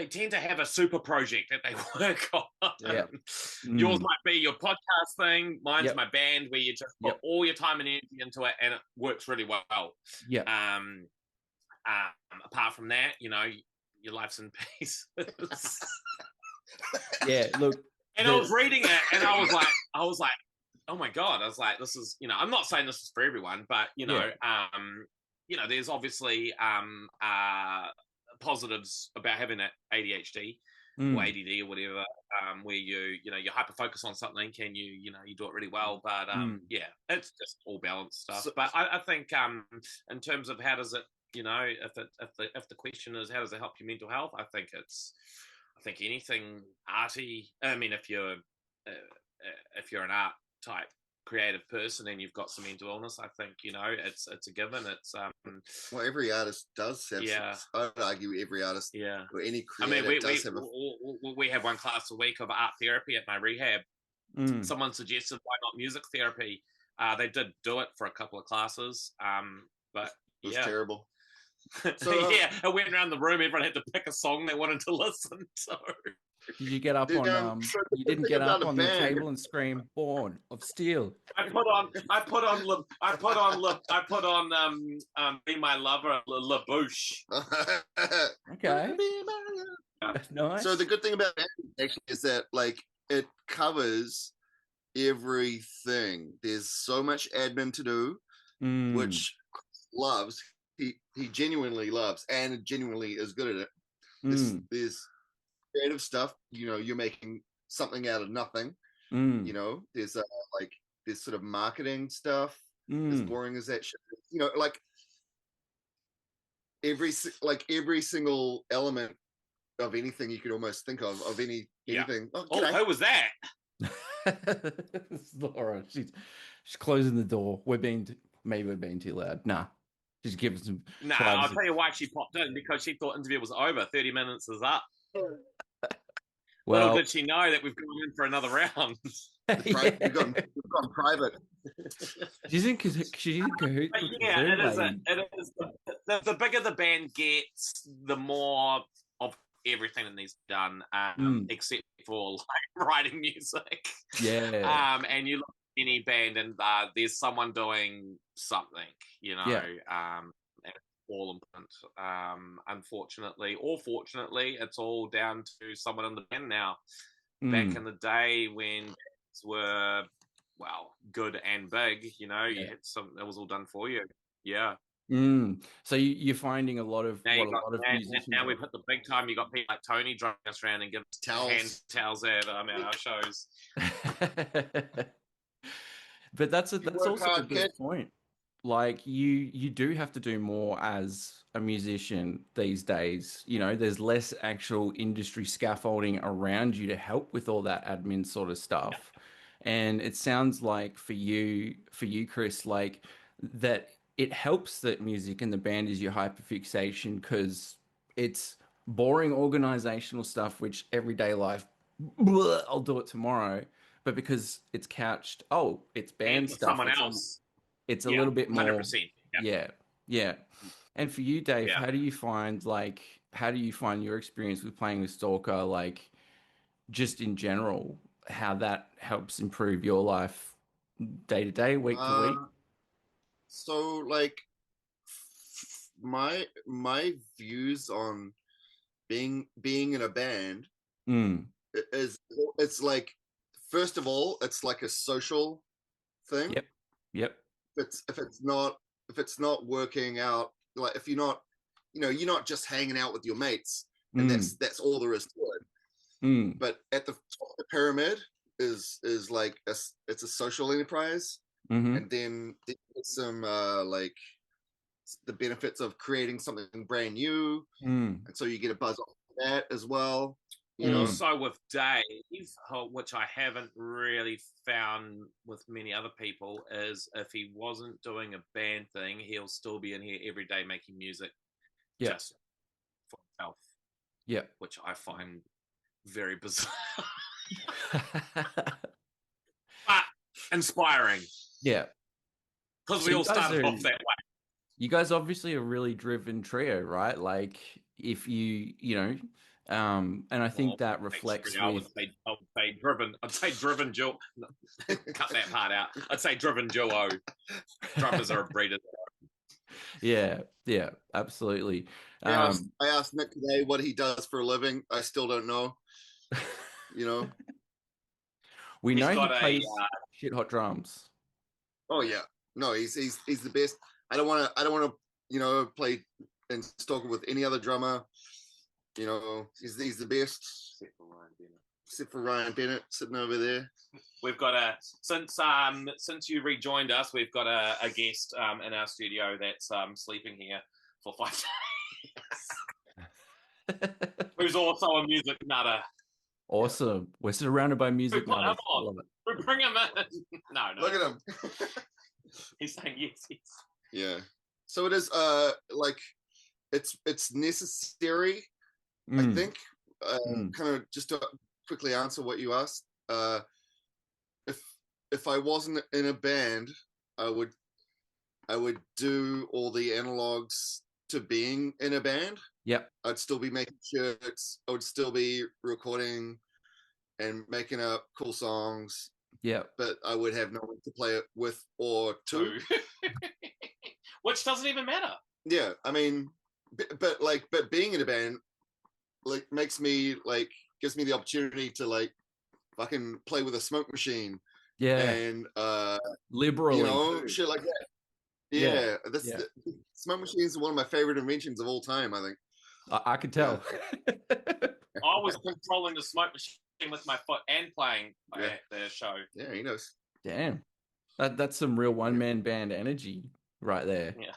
tend to have a super project that they work on. Yep. Yours might be your podcast thing. Mine's my band, where you just put all your time and energy into it, and it works really well. Yeah. Apart from that, your life's in peace. Yeah. Look. And I was reading it, and I was like, oh my God. I was like, this is, I'm not saying this is for everyone, but there's obviously positives about having that ADHD or ADD or whatever, where you hyper focus on something and you do it really well, but it's just all balanced stuff. But I think in terms of how does it, if the question is how does it help your mental health, I think anything arty. I mean, if you're an art type creative person and you've got some mental illness, I think it's a given. It's well, every artist does have. I would argue every artist, or any creative does have. We have one class a week of art therapy at my rehab, someone suggested why not music therapy. They did do it for a couple of classes, but it was terrible. So yeah, I went around the room. Everyone had to pick a song they wanted to listen to. Did you get up on? You didn't get up on the table and scream "Born of Steel"? I put on "Be My Lover" La Bouche. Okay. Nice. So the good thing about that actually is that like it covers everything. There's so much admin to do, which loves. He genuinely loves and genuinely is good at it. There's creative stuff. You know, you're making something out of nothing. You know, there's like this sort of marketing stuff. As boring as that shit is. You know, like every single element of anything you could almost think of anything. Oh, who was that? Laura, she's closing the door. Maybe we're being too loud. Nah, just give us some. Nah, I'll tell you why she popped in, because she thought interview was over. 30 minutes is up. Well, little did she know that we've gone in for another round. We've gone private. She's in cahoots. Yeah, it is. The bigger the band gets, the more of everything that needs to be done, except for like writing music. Yeah. And you look at any band, and there's someone doing something, you know. Yeah. All important. Unfortunately or fortunately, it's all down to someone in the band now. Back in the day when bands were good and big, you know, you had it was all done for you. Yeah. So you're finding a lot of musicians. Now we've hit the big time. You got people like Tony driving us around and giving us hand towels at our shows. But that's also a good point. Like you do have to do more as a musician these days. You know, there's less actual industry scaffolding around you to help with all that admin sort of stuff. Yeah. And it sounds like for you, Chris, like that it helps that music and the band is your hyperfixation, because it's boring organizational stuff, which everyday life, I'll do it tomorrow. But because it's couched, it's band and stuff. Someone else. It's a little bit more. 100%. Yeah. And for you, Dave, how do you find your experience with playing with Stalker, like just in general, how that helps improve your life day to day, week to week? So like my views on being in a band is, it's like, first of all, it's like a social thing. Yep. If it's not working out, like if you're not, you know, you're not just hanging out with your mates, and that's all there is to it. But at the top of the pyramid is like it's a social enterprise, and then there's some like the benefits of creating something brand new, and so you get a buzz off of that as well. You know? Also with Dave, which I haven't really found with many other people, is if he wasn't doing a band thing, he'll still be in here every day making music just for himself. Yeah. Which I find very bizarre. But inspiring. Yeah. Because we all started off that way. You guys obviously are a really driven trio, right? Like if you know, and I think that reflects. I would say driven. I'd say driven duo. Cut that part out. I'd say driven duo. Drummers are a breed of their own. Yeah, absolutely. I asked Nick today what he does for a living. I still don't know. You know, we know he plays shit hot drums. Oh yeah, no, he's the best. I don't want to, you know, play and Stalker with any other drummer. You know, he's the best. Except for Ryan Bennett sitting over there. We've got since you rejoined us, we've got a guest in our studio that's sleeping here for 5 days. Who's also a music nutter. Awesome. We're surrounded by music nutters. We bring him in. No. Look at him. He's saying yes. Yeah. So it is like it's necessary. I think kind of just to quickly answer what you asked. if I wasn't in a band, I would do all the analogs to being in a band. Yep. I'd still be making shirts. I would still be recording and making up cool songs. Yep. But I would have no one to play it with or to. Which doesn't even matter. Yeah, I mean, but being in a band like gives me the opportunity to like fucking play with a smoke machine. Yeah. And liberally, shit like that. Yeah. Smoke machines are one of my favorite inventions of all time, I think. I could tell. I was controlling the smoke machine with my foot and playing at the show. Yeah, he knows. Damn. That's some real one-man band energy right there. Yeah.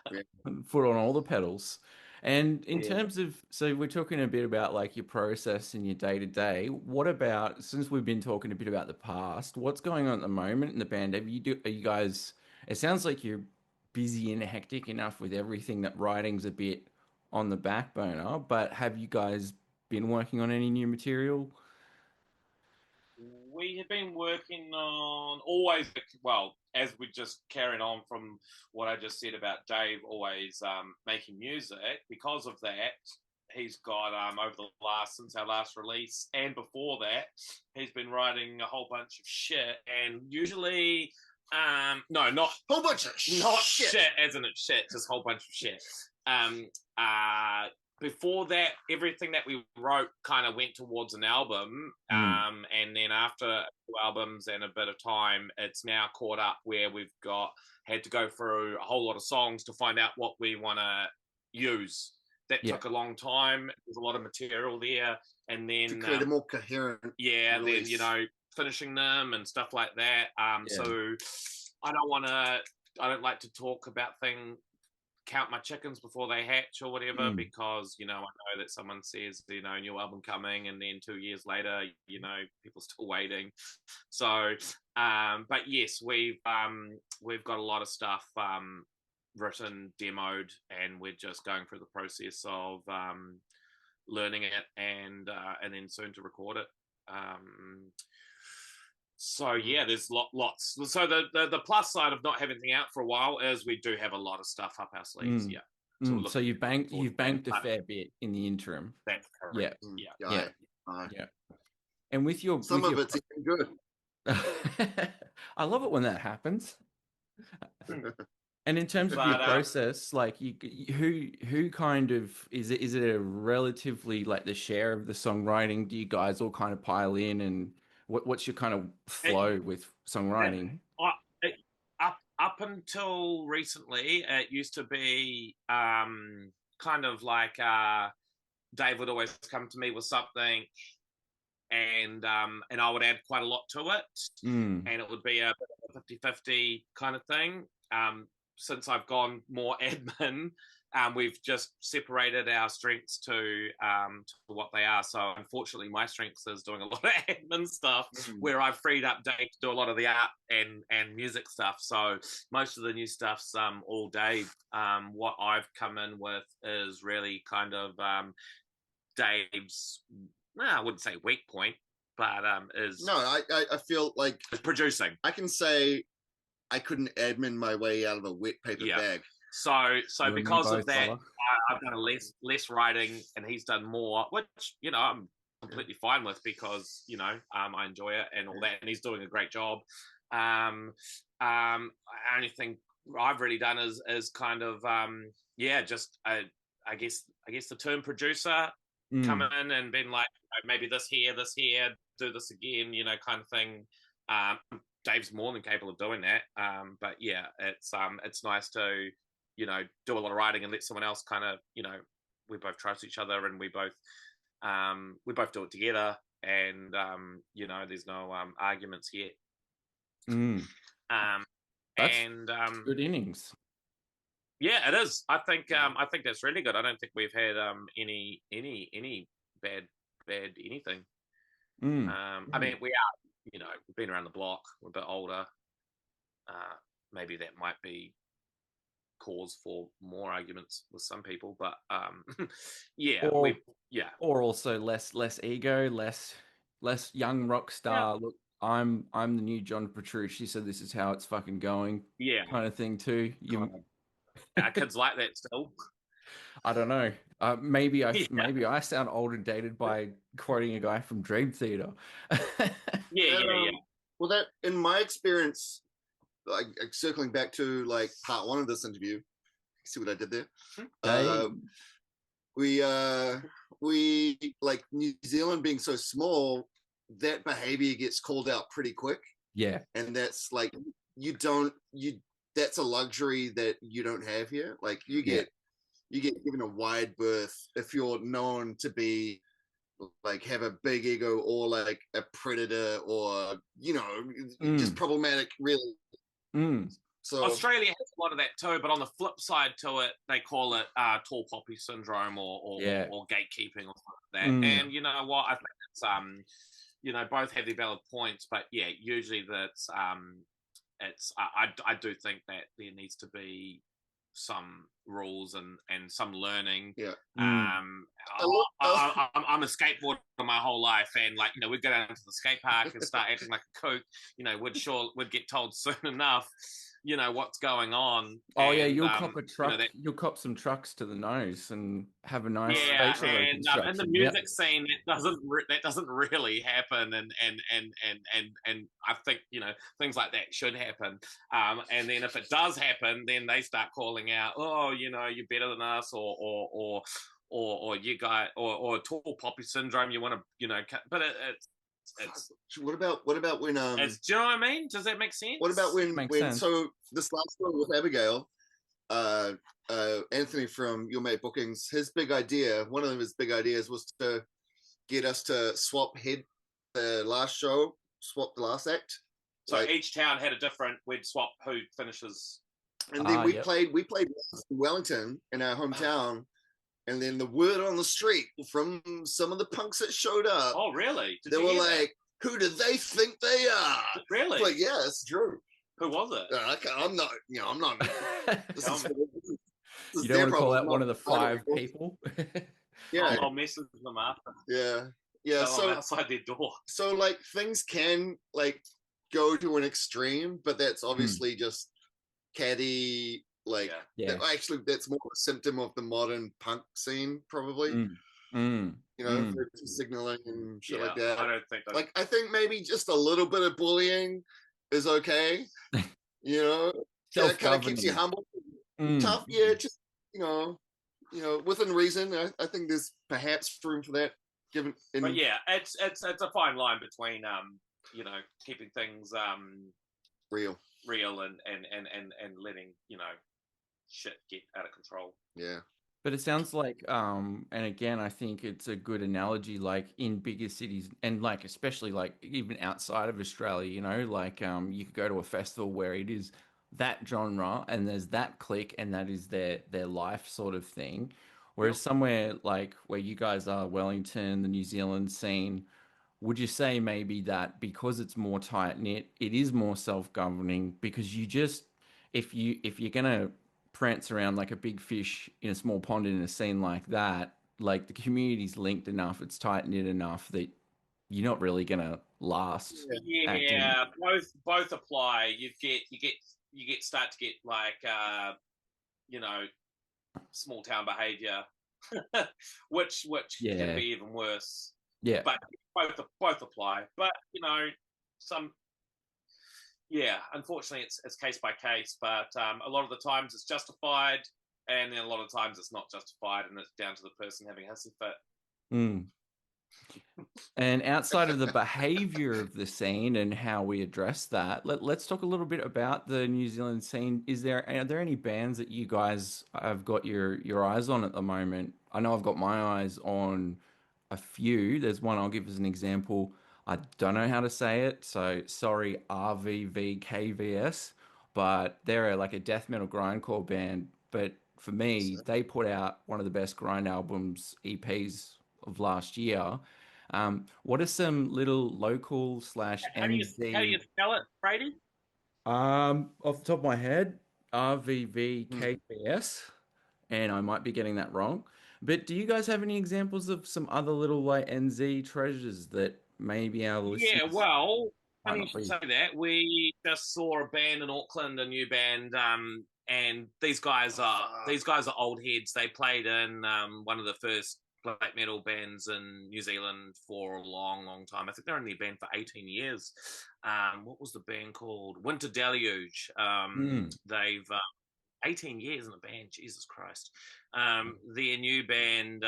Foot on all the pedals. And in terms of, so we're talking a bit about like your process and your day-to-day. What about, since we've been talking a bit about the past, what's going on at the moment in the band? Are you guys, it sounds like you're busy and hectic enough with everything that writing's a bit on the back burner, but have you guys been working on any new material? We have been working on always, well, as we just carried on from what I just said about Dave always making music. Because of that, he's got since our last release and before that, he's been writing a whole bunch of shit. And usually, no, not whole bunch of not shit, as in it's shit, just a whole bunch of shit. Before that, everything that we wrote kind of went towards an album. And then after 2 albums and a bit of time, it's now caught up where we've had to go through a whole lot of songs to find out what we want to use. That took a long time. There's a lot of material there. And then... to create a more coherent release. Then, finishing them and stuff like that. So I don't like to talk about count my chickens before they hatch or whatever, because I know that someone says new album coming and then 2 years later people still waiting. So but yes, we've got a lot of stuff written, demoed, and we're just going through the process of learning it and then soon to record it. So yeah, there's lots. So the plus side of not having anything out for a while is we do have a lot of stuff up our sleeves. Yeah. So you've banked a fair bit in the interim. That's correct. Yeah. And with your some of it's even good. I love it when that happens. And in terms of your process, like who kind of is it a relatively like the share of the songwriting? Do you guys all kind of pile in, and what's your kind of flow with songwriting? Up until recently, it used to be kind of like Dave would always come to me with something, and I would add quite a lot to it, and it would be a 50-50 kind of thing. Since I've gone more admin, we've just separated our strengths to what they are. So unfortunately, my strength is doing a lot of admin stuff, where I've freed up Dave to do a lot of the art and music stuff. So most of the new stuff's all Dave. What I've come in with is really kind of Dave's, I wouldn't say weak point, but is... No, I feel like... producing. I can say I couldn't admin my way out of a wet paper bag. So because of that, I've done less writing, and he's done more, which I'm completely fine with, because I enjoy it and all that, and he's doing a great job. Only thing I've really done is kind of just I guess the term producer, come in and been like, maybe this here, do this again, kind of thing. Dave's more than capable of doing that. But yeah, it's nice to do a lot of writing and let someone else kind of, we both trust each other, and we both do it together, and there's no arguments yet. Good innings. Yeah, it is. I think that's really good. I don't think we've had any bad anything. I mean, we are, we've been around the block. We're a bit older. Maybe that might be cause for more arguments with some people, but or also less ego, less young rock star. Look, I'm the new John Petrucci, so this is how it's fucking going. Yeah, kind of thing too. Our kids like that still. I don't know. Maybe Yeah. I sound old and dated by quoting a guy from Dream Theater. Yeah. Well, that in my experience, like circling back to like part one of this interview, see what I did there? We like New Zealand being so small, that behavior gets called out pretty quick. Yeah. And that's like that's a luxury that you don't have here. Like you get given a wide berth if you're known to be like have a big ego or like a predator or just problematic really. So Australia has a lot of that too, but on the flip side to it, they call it tall poppy syndrome or gatekeeping or something like that. And you know what? I think it's both have their valid points, but yeah, usually that's I do think that there needs to be some rules and some learning. Yeah. I'm a skateboarder my whole life, and we'd go down to the skate park and start acting like a kook. We'd get told soon enough. What's going on. Oh, and, you'll cop a truck. You'll cop some trucks to the nose and have a nice facial reconstruction. And in the music scene, that doesn't really happen, and I think things like that should happen. And then if it does happen, then they start calling out, oh, you're better than us, or you guys, or tall poppy syndrome. You want to, but it's. What about when do you know what I mean? Does that make sense? What about when so this last one with Abigail, Anthony from Your Mate Bookings, one of his big ideas was to get us to swap the last act. So each town had a different, we'd swap who finishes. And then we played Wellington in our hometown. And then the word on the street from some of the punks that showed up. Oh, really? They were like, who do they think they are? Really? Like, yeah, it's true. Who was it? I'm not. You don't want to call out one of the 5 people? Yeah. I'll message them after. Yeah. So outside their door. So, like, things can, like, go to an extreme, but that's obviously just catty. Like, actually, that's more a symptom of the modern punk scene, probably. Signaling and shit like that. I don't think that. I think maybe just a little bit of bullying is okay. Kind of keeps you humble. Tough, just within reason. I think there's perhaps room for that. But yeah, it's a fine line between keeping things real and letting shit get out of control. Yeah. But it sounds like and again, I think it's a good analogy, like in bigger cities and like especially like even outside of Australia, you could go to a festival where it is that genre and there's that clique and that is their life sort of thing. Whereas somewhere like where you guys are, Wellington, the New Zealand scene, would you say maybe that because it's more tight knit, it is more self-governing because you just if you're gonna prance around like a big fish in a small pond in a scene like that, like the community's linked enough, it's tight knit enough that you're not really gonna last. Yeah, both apply. You start to get like small town behavior, which can be even worse. Yeah, but both apply. But unfortunately, it's case by case. But a lot of the times it's justified, and then a lot of times it's not justified, and it's down to the person having a hissy fit. And outside of the behavior of the scene and how we address that, let's talk a little bit about the New Zealand scene. Are there any bands that you guys have got your eyes on at the moment? I know I've got my eyes on a few. There's one I'll give as an example. I don't know how to say it, so sorry, RVVKVS, but they're like a death metal grindcore band. But for me, they put out one of the best grind albums, EPs of last year. What are some little local / NZ? How do you spell it, Brady? Off the top of my head, RVVKVS, and I might be getting that wrong. But do you guys have any examples of some other little like NZ treasures that maybe our listeners? Yeah, well, funny you should say that. We just saw a band in Auckland, a new band, and these guys are old heads. They played in one of the first black metal bands in New Zealand for a long, long time. I think they're only a band for 18 years. What was the band called? Winter Deluge. They've 18 years in a band, Jesus Christ. Their new band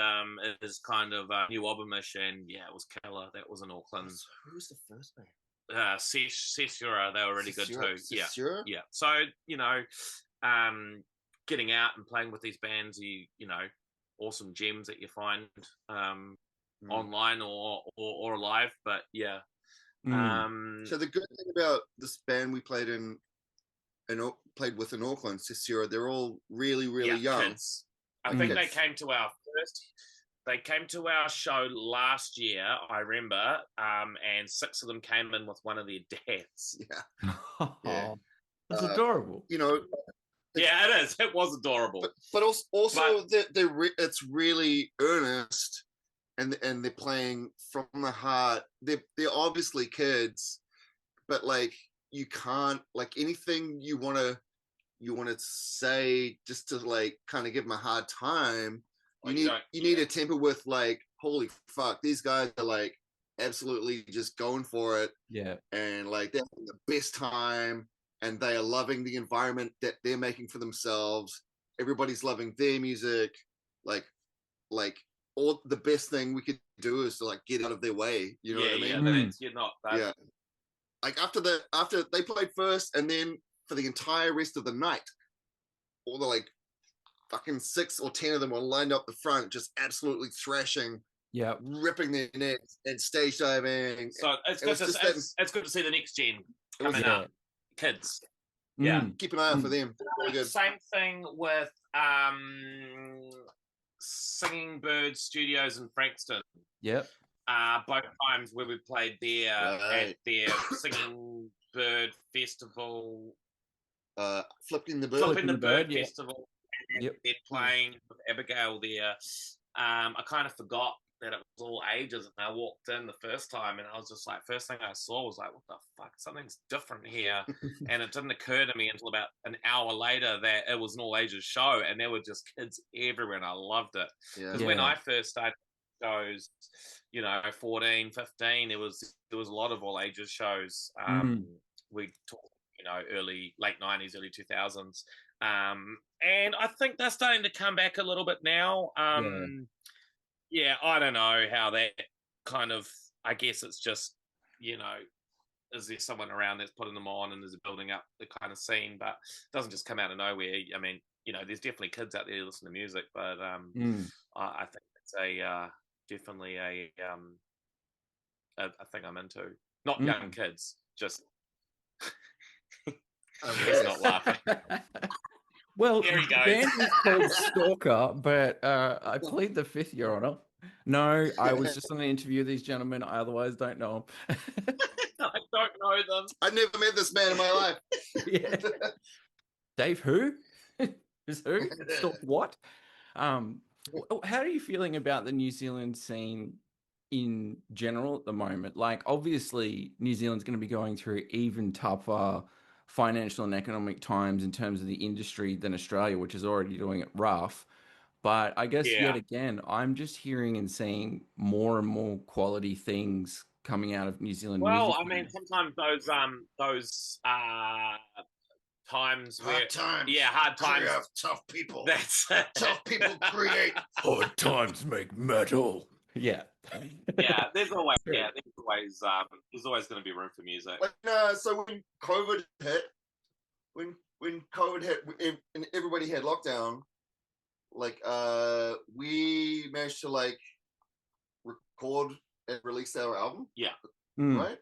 is kind of new albumish, and yeah, it was killer. That was in Auckland. So who was the first band? Cesura, they were really good too. Cesura? Yeah. So, getting out and playing with these bands, you know, awesome gems that you find online or live. But yeah. So the good thing about this band we played with in Auckland, Cesura, they're all really, really young. Kids. I think they came to our show last year, I remember, and 6 of them came in with one of their dads. Yeah. That's adorable. You know. Yeah, it is. It was adorable. But also it's really earnest, and they're playing from the heart. They're obviously kids, but like you can't, like, anything you want to say just to like kind of give them a hard time. You need to temper with like, holy fuck, these guys are like absolutely just going for it. Yeah. And like they're having the best time, and they are loving the environment that they're making for themselves. Everybody's loving their music. Like all the best thing we could do is to like get out of their way. You know what I mean? Yeah, you're not that. Yeah. Like after they played first, and then for the entire rest of the night, all the like fucking 6 or 10 of them were lined up the front, just absolutely thrashing, ripping their necks and stage diving. So it's good to see the next gen coming up, kids. Yeah, keep an eye out for them. Really good. Same thing with Singing Bird Studios in Frankston. Yep. Both times where we played there at their Singing Bird Festival. Flipping the Bird Festival. Yep. They're playing with Abigail there. I kind of forgot that it was all ages, and I walked in the first time, and I was just like, first thing I saw was like, what the fuck, something's different here. And it didn't occur to me until about an hour later that it was an all ages show, and there were just kids everywhere, and I loved it. Because when I first started shows, 14, 15, there was a lot of all ages shows. We talked, late 90s, early 2000s. And I think they're starting to come back a little bit now. I don't know how that kind of, I guess it's just, is there someone around that's putting them on, and there's a building up the kind of scene, but it doesn't just come out of nowhere. I mean, there's definitely kids out there who listen to music, but I think it's definitely a thing I'm into. Not young kids, just he's not laughing. Well, the band is called Stalker, but I plead the fifth, Your Honor. No, I was just on an interview with these gentlemen. I otherwise don't know them. I don't know them. I've never met this man in my life. Dave, who? Is who? What? How are you feeling about the New Zealand scene in general at the moment? Like, obviously, New Zealand's going to be going through even tougher financial and economic times in terms of the industry than Australia, which is already doing it rough. But I guess yet again, I'm just hearing and seeing more and more quality things coming out of New Zealand. Well, I mean, sometimes those times hard times. Tough people. That's tough people create. Hard times make metal. Yeah. There's always going to be room for music. So when COVID hit, and everybody had lockdown, like we managed to like record and release our album. Right.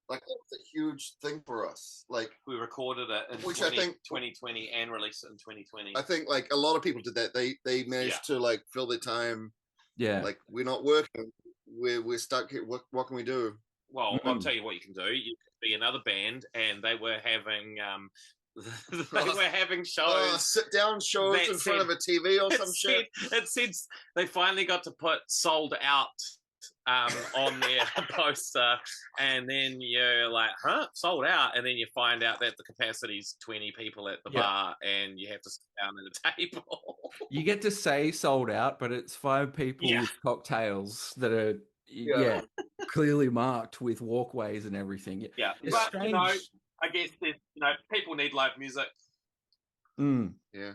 Like that was a huge thing for us. Like we recorded it in 2020 and released it in 2020. I think like a lot of people did that. They managed to like fill their time. Yeah. Like we're not working. We're stuck here. What can we do? Well, I'll tell you what you can do. You could be another band, and they were having shows, sit down shows in front of a TV or some shit. It said they finally got to put sold out on their poster, and then you're like, huh, sold out, and then you find out that the capacity's 20 people at the bar, and you have to sit down at a table. You get to say sold out, but it's 5 people with cocktails that are clearly marked with walkways and everything. Yeah, it's but strange. I guess people need live music. Yeah.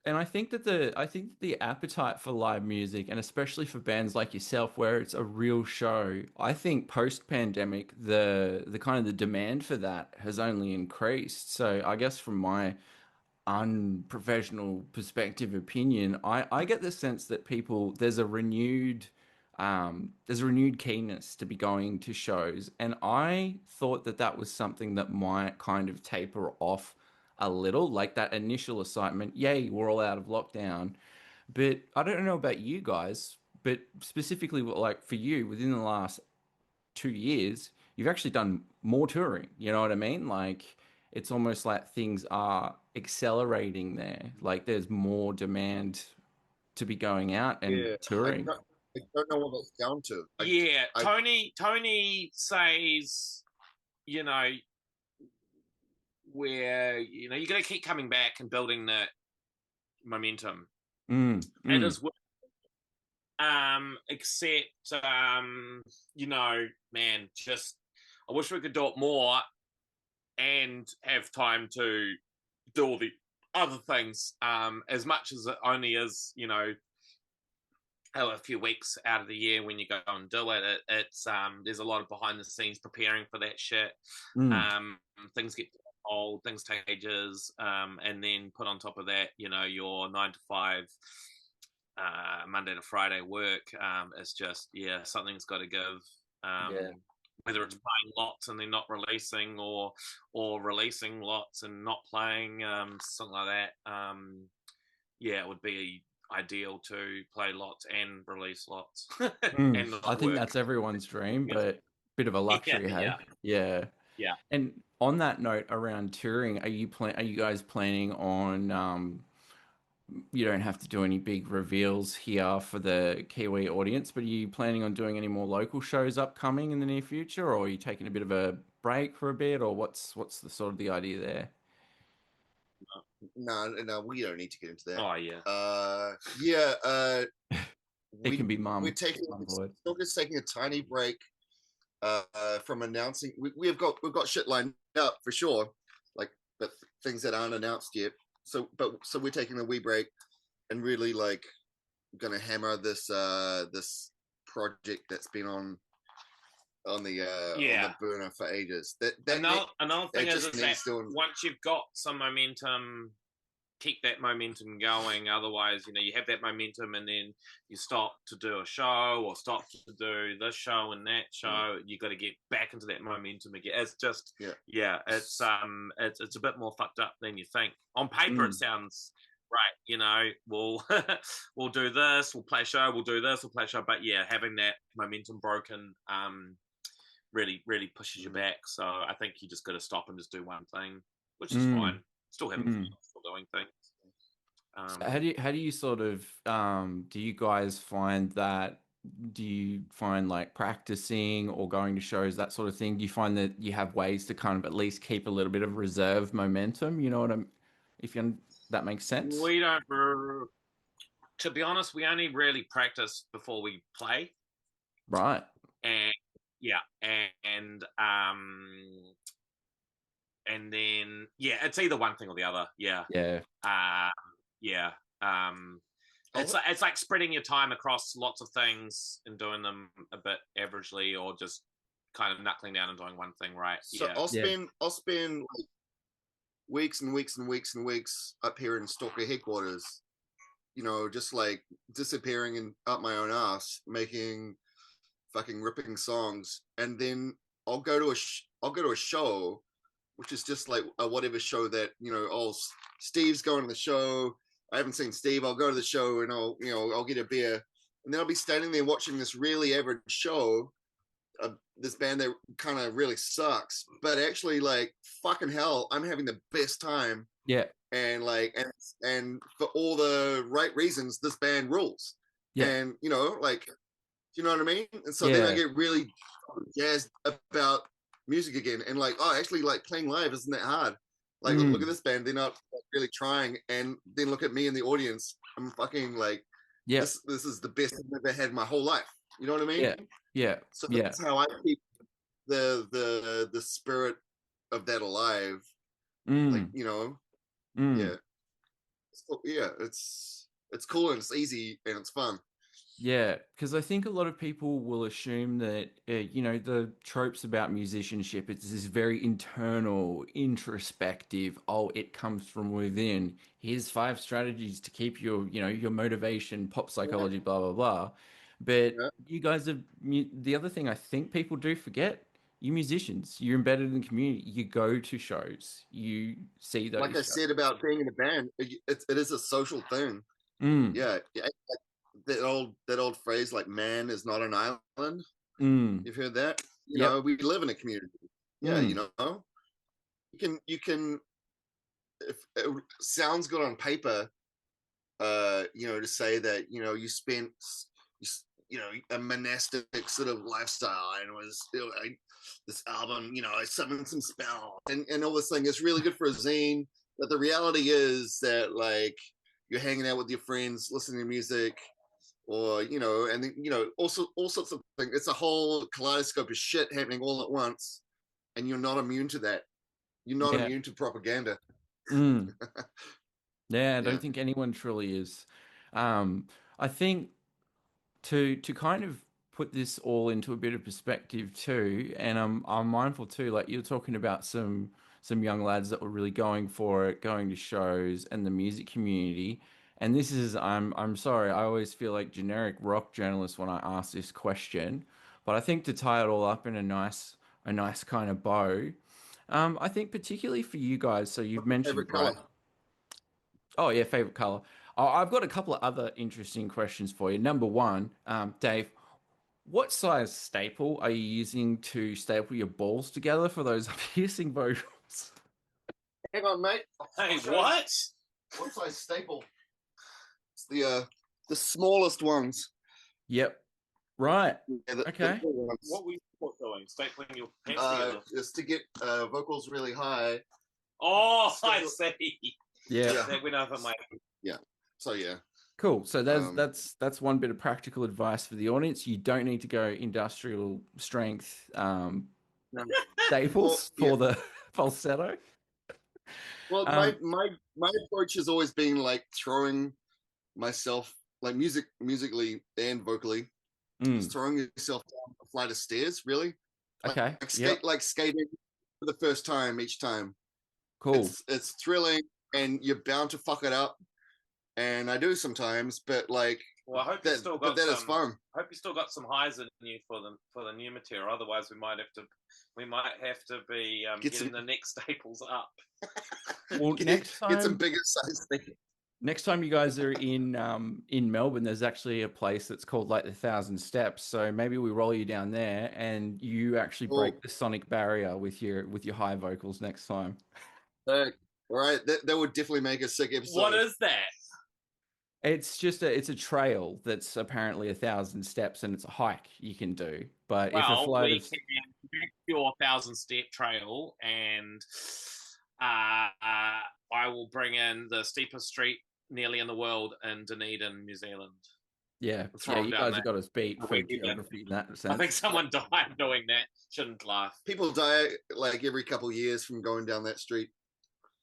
And I think that the appetite for live music, and especially for bands like yourself, where it's a real show, I think post-pandemic, the kind of the demand for that has only increased. So I guess from my unprofessional perspective opinion, I get the sense that there's a renewed keenness to be going to shows, and I thought that was something that might kind of taper off a little, like that initial excitement. Yay, we're all out of lockdown. But I don't know about you guys, but specifically, like for you, within the last 2 years, you've actually done more touring. You know what I mean? Like, it's almost like things are accelerating there. Like, there's more demand to be going out and touring. I don't know what that's down to. Tony says, where you're going to keep coming back and building that momentum. And as well, except man, just I wish we could do it more and have time to do all the other things, as much as it only is a few weeks out of the year when you go and do it. It's there's a lot of behind the scenes preparing for that shit. Things get old, things take ages, and then put on top of that, your 9 to 5 Monday to Friday work. It's just something's got to give. Whether it's playing lots and then not releasing, or releasing lots and not playing, something like that. It would be ideal to play lots and release lots. And I think that's everyone's dream, but bit of a luxury, hey? Yeah. And on that note, around touring, are you guys planning on? You don't have to do any big reveals here for the Kiwi audience, but are you planning on doing any more local shows upcoming in the near future, or are you taking a bit of a break for a bit, or what's the sort of the idea there? No, we don't need to get into that. Oh It can be mum. We're still just taking a tiny break from announcing. We've got shit lined up for sure, but things that aren't announced yet. So we're taking a wee break and really gonna hammer this project that's been on the burner for ages. Another thing is that once you've got some momentum, keep that momentum going. Otherwise, you have that momentum and then you stop to do a show or stop to do this show and that show. You got to get back into that momentum again. It's just it's a bit more fucked up than you think. On paper, it sounds right. We'll do this, we'll play a show, we'll do this, we'll play a show. But having that momentum broken really pushes you back. So I think you just got to stop and just do one thing, which is fine. Still having fun, still doing things. So how do you sort of do you guys find that? Do you find like practicing or going to shows, that sort of thing? Do you find that you have ways to kind of at least keep a little bit of reserve momentum? You know what that makes sense? We don't. To be honest, we only really practice before we play. Right. And then it's either one thing or the other. It's like spreading your time across lots of things and doing them a bit averagely, or just kind of knuckling down and doing one thing right. So I'll spend weeks and weeks and weeks and weeks up here in Stalker headquarters, just disappearing and up my own ass, making fucking ripping songs, and then I'll go to a show, which is just like a whatever show that Steve's going to the show. I haven't seen Steve. I'll go to the show and I'll get a beer, and then I'll be standing there watching this really average show, this band that kind of really sucks, but actually fucking hell, I'm having the best time. Yeah. And and for all the right reasons, this band rules. Yeah. And you know what I mean? And so then I Yeah. get really jazzed about music again, and like, oh, actually, like playing live isn't that hard. Like, look at this band; they're not really trying, and then look at me in the audience. I'm fucking like, Yeah. this is the best I've ever had in my whole life. You know what I mean? Yeah. Yeah. So Yeah. that's how I keep the spirit of that alive. Like, Mm. you know, Mm. yeah, yeah, it's cool and it's easy and it's fun. Yeah, because I think a lot of people will assume that, you know, the tropes about musicianship, it's this very internal, introspective, oh, it comes from within. Here's 5 strategies to keep your, you know, your motivation, pop Yeah, psychology, blah, blah, blah. But yeah. you guys are, the other thing I think people do forget, you musicians, you're embedded in the community, you go to shows, you see Like those I shows. said about being in a band, it is a social thing. Mm, Yeah, yeah. That old phrase, like "man is not an island." mm, You've heard that? You yep, know, we live in a community. Yeah, you mm, know, you can. If it sounds good on paper, you know, to say that, you know, you spent, you know, a monastic sort of lifestyle and was, you know, like, this album, you know, I summoned some spells and all this thing is really good for a zine. But the reality is that, like, you're hanging out with your friends, listening to music, or, you know, and, you know, also all sorts of things. It's a whole kaleidoscope of shit happening all at once. And you're not immune to that. You're not yeah, immune to propaganda. mm. Yeah, I Yeah. don't think anyone truly is. Um, I think to kind of put this all into a bit of perspective too, and I'm mindful too, like you're talking about some young lads that were really going for it, going to shows and the music community. And this is I'm sorry, I always feel like generic rock journalist when I ask this question, but I think to tie it all up in a nice kind of bow, I think particularly for you guys, so you've What's your mentioned, favorite right? color? Oh yeah, favorite color. I've got a couple of other interesting questions for you. Number one, Dave, what size staple are you using to staple your balls together for those piercing vocals? Hang on, mate. Hey, what? What size staple? It's the smallest ones. Yep. Right. Yeah, the Okay. little ones. What were you doing? Stapling your pants together? Just to get vocals really high. Oh, I see. Yeah. Yeah. That went over my. Yeah. So yeah. Cool. So that's Um, that's one bit of practical advice for the audience. You don't need to go industrial strength no. Well, staples yeah. for the falsetto. Well, Um, my approach has always been like throwing myself, like musically and vocally, mm, just throwing yourself down a flight of stairs. Really, okay. skate Yep. like skating for the first time each time. Cool. It's thrilling, and you're bound to fuck it up, and I do sometimes, but like Well, I hope you that, still but got that is some. fun. I hope you still got some highs in you for the new material. Otherwise, we might have to be getting the next staples up. Well, Get some bigger size things. next time you guys are in Melbourne, there's actually a place that's called like the Thousand Steps. So maybe we roll you down there and you actually Cool. break the sonic barrier with your high vocals next time. All right, that would definitely make a sick episode. What is that? It's a trail that's apparently 1,000 steps and it's a hike you can do. But if a Well, flight we of can do your 1,000-step trail, and I will bring in the steepest street nearly in the world in Dunedin, New Zealand. yeah, Throw yeah, 'em you down guys there. have got us beat for We did that. geography in that I sense. think someone died doing that. Shouldn't laugh. People die like every couple of years from going down that street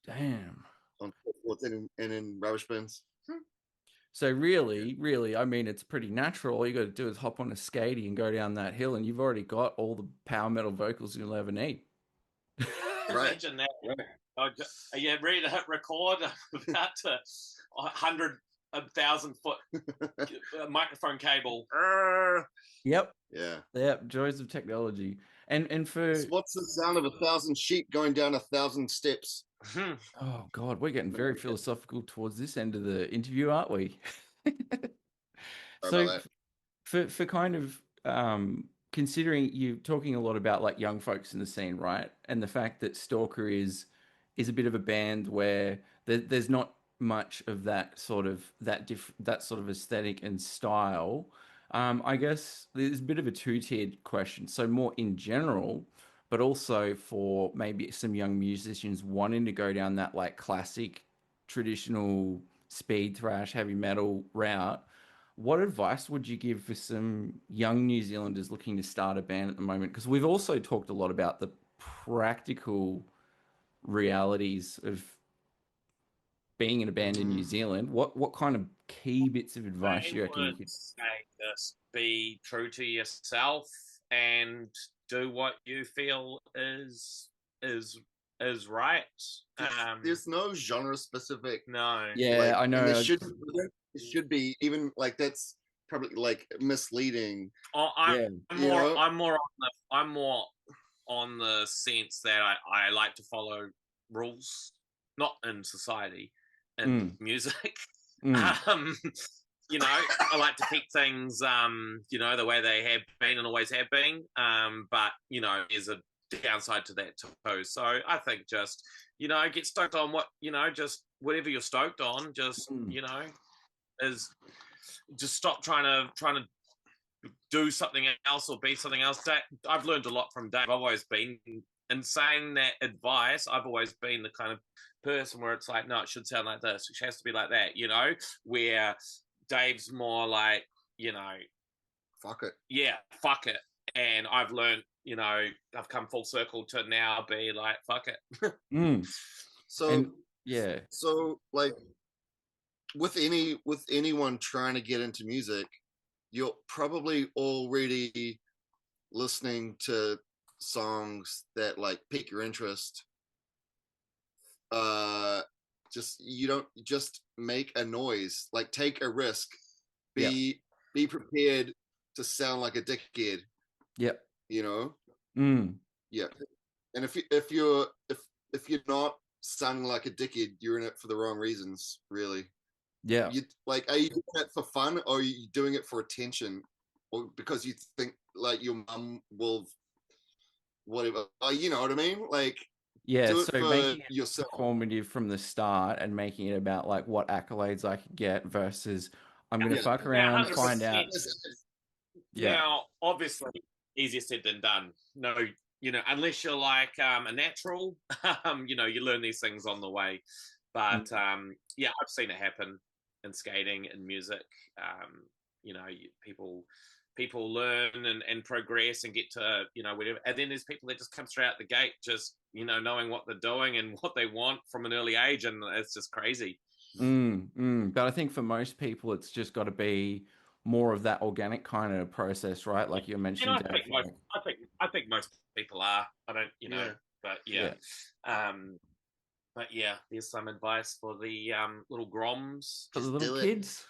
Damn. on footboards and in rubbish bins. So really, I mean, it's pretty natural. All you got to do is hop on a skatey and go down that hill, and you've already got all the power metal vocals you'll ever need. Right. Imagine that. Right. Are you ready to hit record? I'm about to 1,000-foot microphone cable. Yep, Yeah. yep. Joys of technology, and for What's the sound of 1,000 sheep going down 1,000 steps? oh god, we're getting very philosophical towards this end of the interview, aren't we? Sorry So about that. for kind of considering you talking a lot about like young folks in the scene, right? And the fact that Stalker is a bit of a band where there's not much of that sort of that sort of aesthetic and style. I guess there's a bit of a two-tiered question. So more in general, but also for maybe some young musicians wanting to go down that like classic, traditional speed thrash, heavy metal route. What advice would you give for some young New Zealanders looking to start a band at the moment? Because we've also talked a lot about the practical realities of being in a band in New Mhm. Zealand. What kind of key bits of advice I you reckon you would could? say just be true to yourself and do what you feel is is right. There's no genre specific, No. Yeah, like, I and know. it should be even like that's probably like misleading. Oh, Yeah. You know, I'm more on the sense that I like to follow rules, not in society, in Mm, music. mm. um, I like to keep things, the way they have been and always have been. But there's a downside to that too. So I think just, get stoked on just whatever you're stoked on. Just, Mm. is just stop trying to do something else or be something else. I've learned a lot from Dave. I've always been, in saying that advice, I've always been the kind of person where it's like, no, it should sound like this. It has to be like that, where Dave's more like, fuck it. yeah, fuck it. And I've learned, I've come full circle to now be like, fuck it. Mm. So And yeah. so like with anyone trying to get into music, you're probably already listening to songs that like pique your interest. uh just you don't just make a noise, like take a risk, Yep. be prepared to sound like a dickhead, Yep. you know. Mm. Yeah. And if you're not sounding like a dickhead, you're in it for the wrong reasons, really. Yeah. You like, are you doing it for fun, or are you doing it for attention, or because you think like your mum will, whatever, you know what I mean, like Yeah. do it So for making it yourself. performative from the start and making it about like what accolades I could get versus I'm gonna Yeah. fuck Yeah, around, find 100%. out. Yeah. Now, obviously, easier said than done. No, unless you're like a natural, you learn these things on the way. But Mm. yeah, I've seen it happen in skating and music. People learn and progress and get to whatever. And then there's people that just come straight out the gate, just knowing what they're doing and what they want from an early age, and it's just crazy. But I think for most people, it's just got to be more of that organic kind of process, right? Like you're And mentioning, I Dave. think most, Like, I think most people are. I don't, Yeah. but yeah. yeah, Um, but yeah, there's some advice for the little groms. for the Just little do it. kids,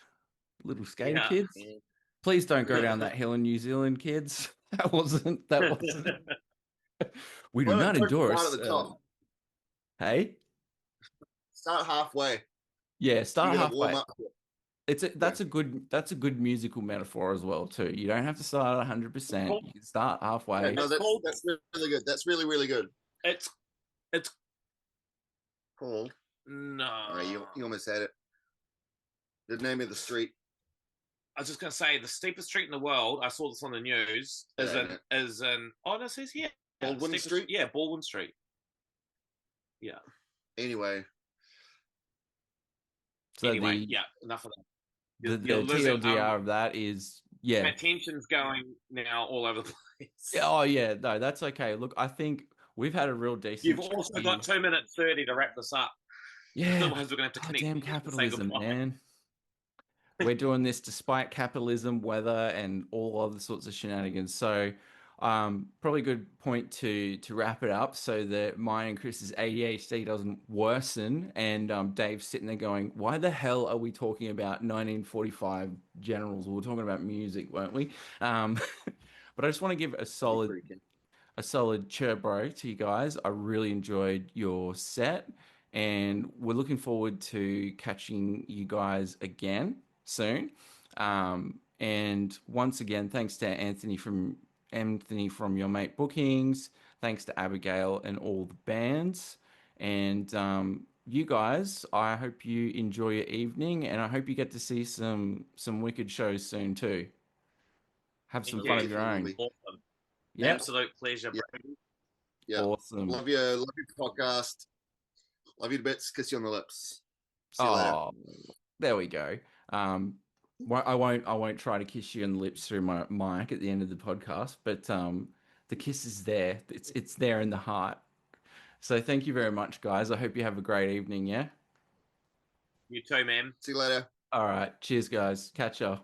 little skater Yeah. kids. Yeah. Please don't go down that hill in New Zealand, kids. That wasn't. We do Well, not don't start at endorse. the top. Hey, Start halfway. yeah, You start got to warm halfway. up. Yeah. That's a good musical metaphor as well too. You don't have to start at 100%. Cool. You can start Yeah, halfway. no, It's called. that's really good. That's really, really good. It's it's Cool. no. All right, you almost had it. The name of the street. I was just gonna say the steepest street in the world. I saw this on the news. That ain't it. Oh, no, it says here. Baldwin steepest, Street? Yeah, Baldwin Street. Yeah. Anyway, So Anyway, the yeah. Enough of that. the You're the losing. TLDR of that is My yeah. attention's going now all over the place. Yeah, oh yeah, no, that's okay. Look, I think we've had a real You've decent chat also here. got 2 minutes 30 to wrap this up. Yeah, Otherwise, we're gonna have to connect goddamn and say capitalism, goodbye. man. We're doing this despite capitalism, weather, and all other sorts of shenanigans. So, probably a good point to wrap it up so that mine and Chris's ADHD doesn't worsen. And Dave's sitting there going, "Why the hell are we talking about 1945 generals? We were talking about music, weren't we?" Um, but I just want to give a solid cheer, bro, to you guys. I really enjoyed your set, and we're looking forward to catching you guys again soon. And once again, thanks to Anthony from Your Mate Bookings. Thanks to Abigail and all the bands. And you guys, I hope you enjoy your evening, and I hope you get to see some wicked shows soon too. have some Thank fun you. of your own. Awesome. Yeah. Absolute pleasure, Brady. Yeah. Awesome. Love your podcast. Love you to bits. Kiss you on the lips. See you later. Oh, there we go. I won't try to kiss you on the lips through my mic at the end of the podcast, but the kiss is there. It's there in the heart. So thank you very much, guys. I hope you have a great evening. Yeah. You too, man. See you later. All right. Cheers, guys. Catch ya.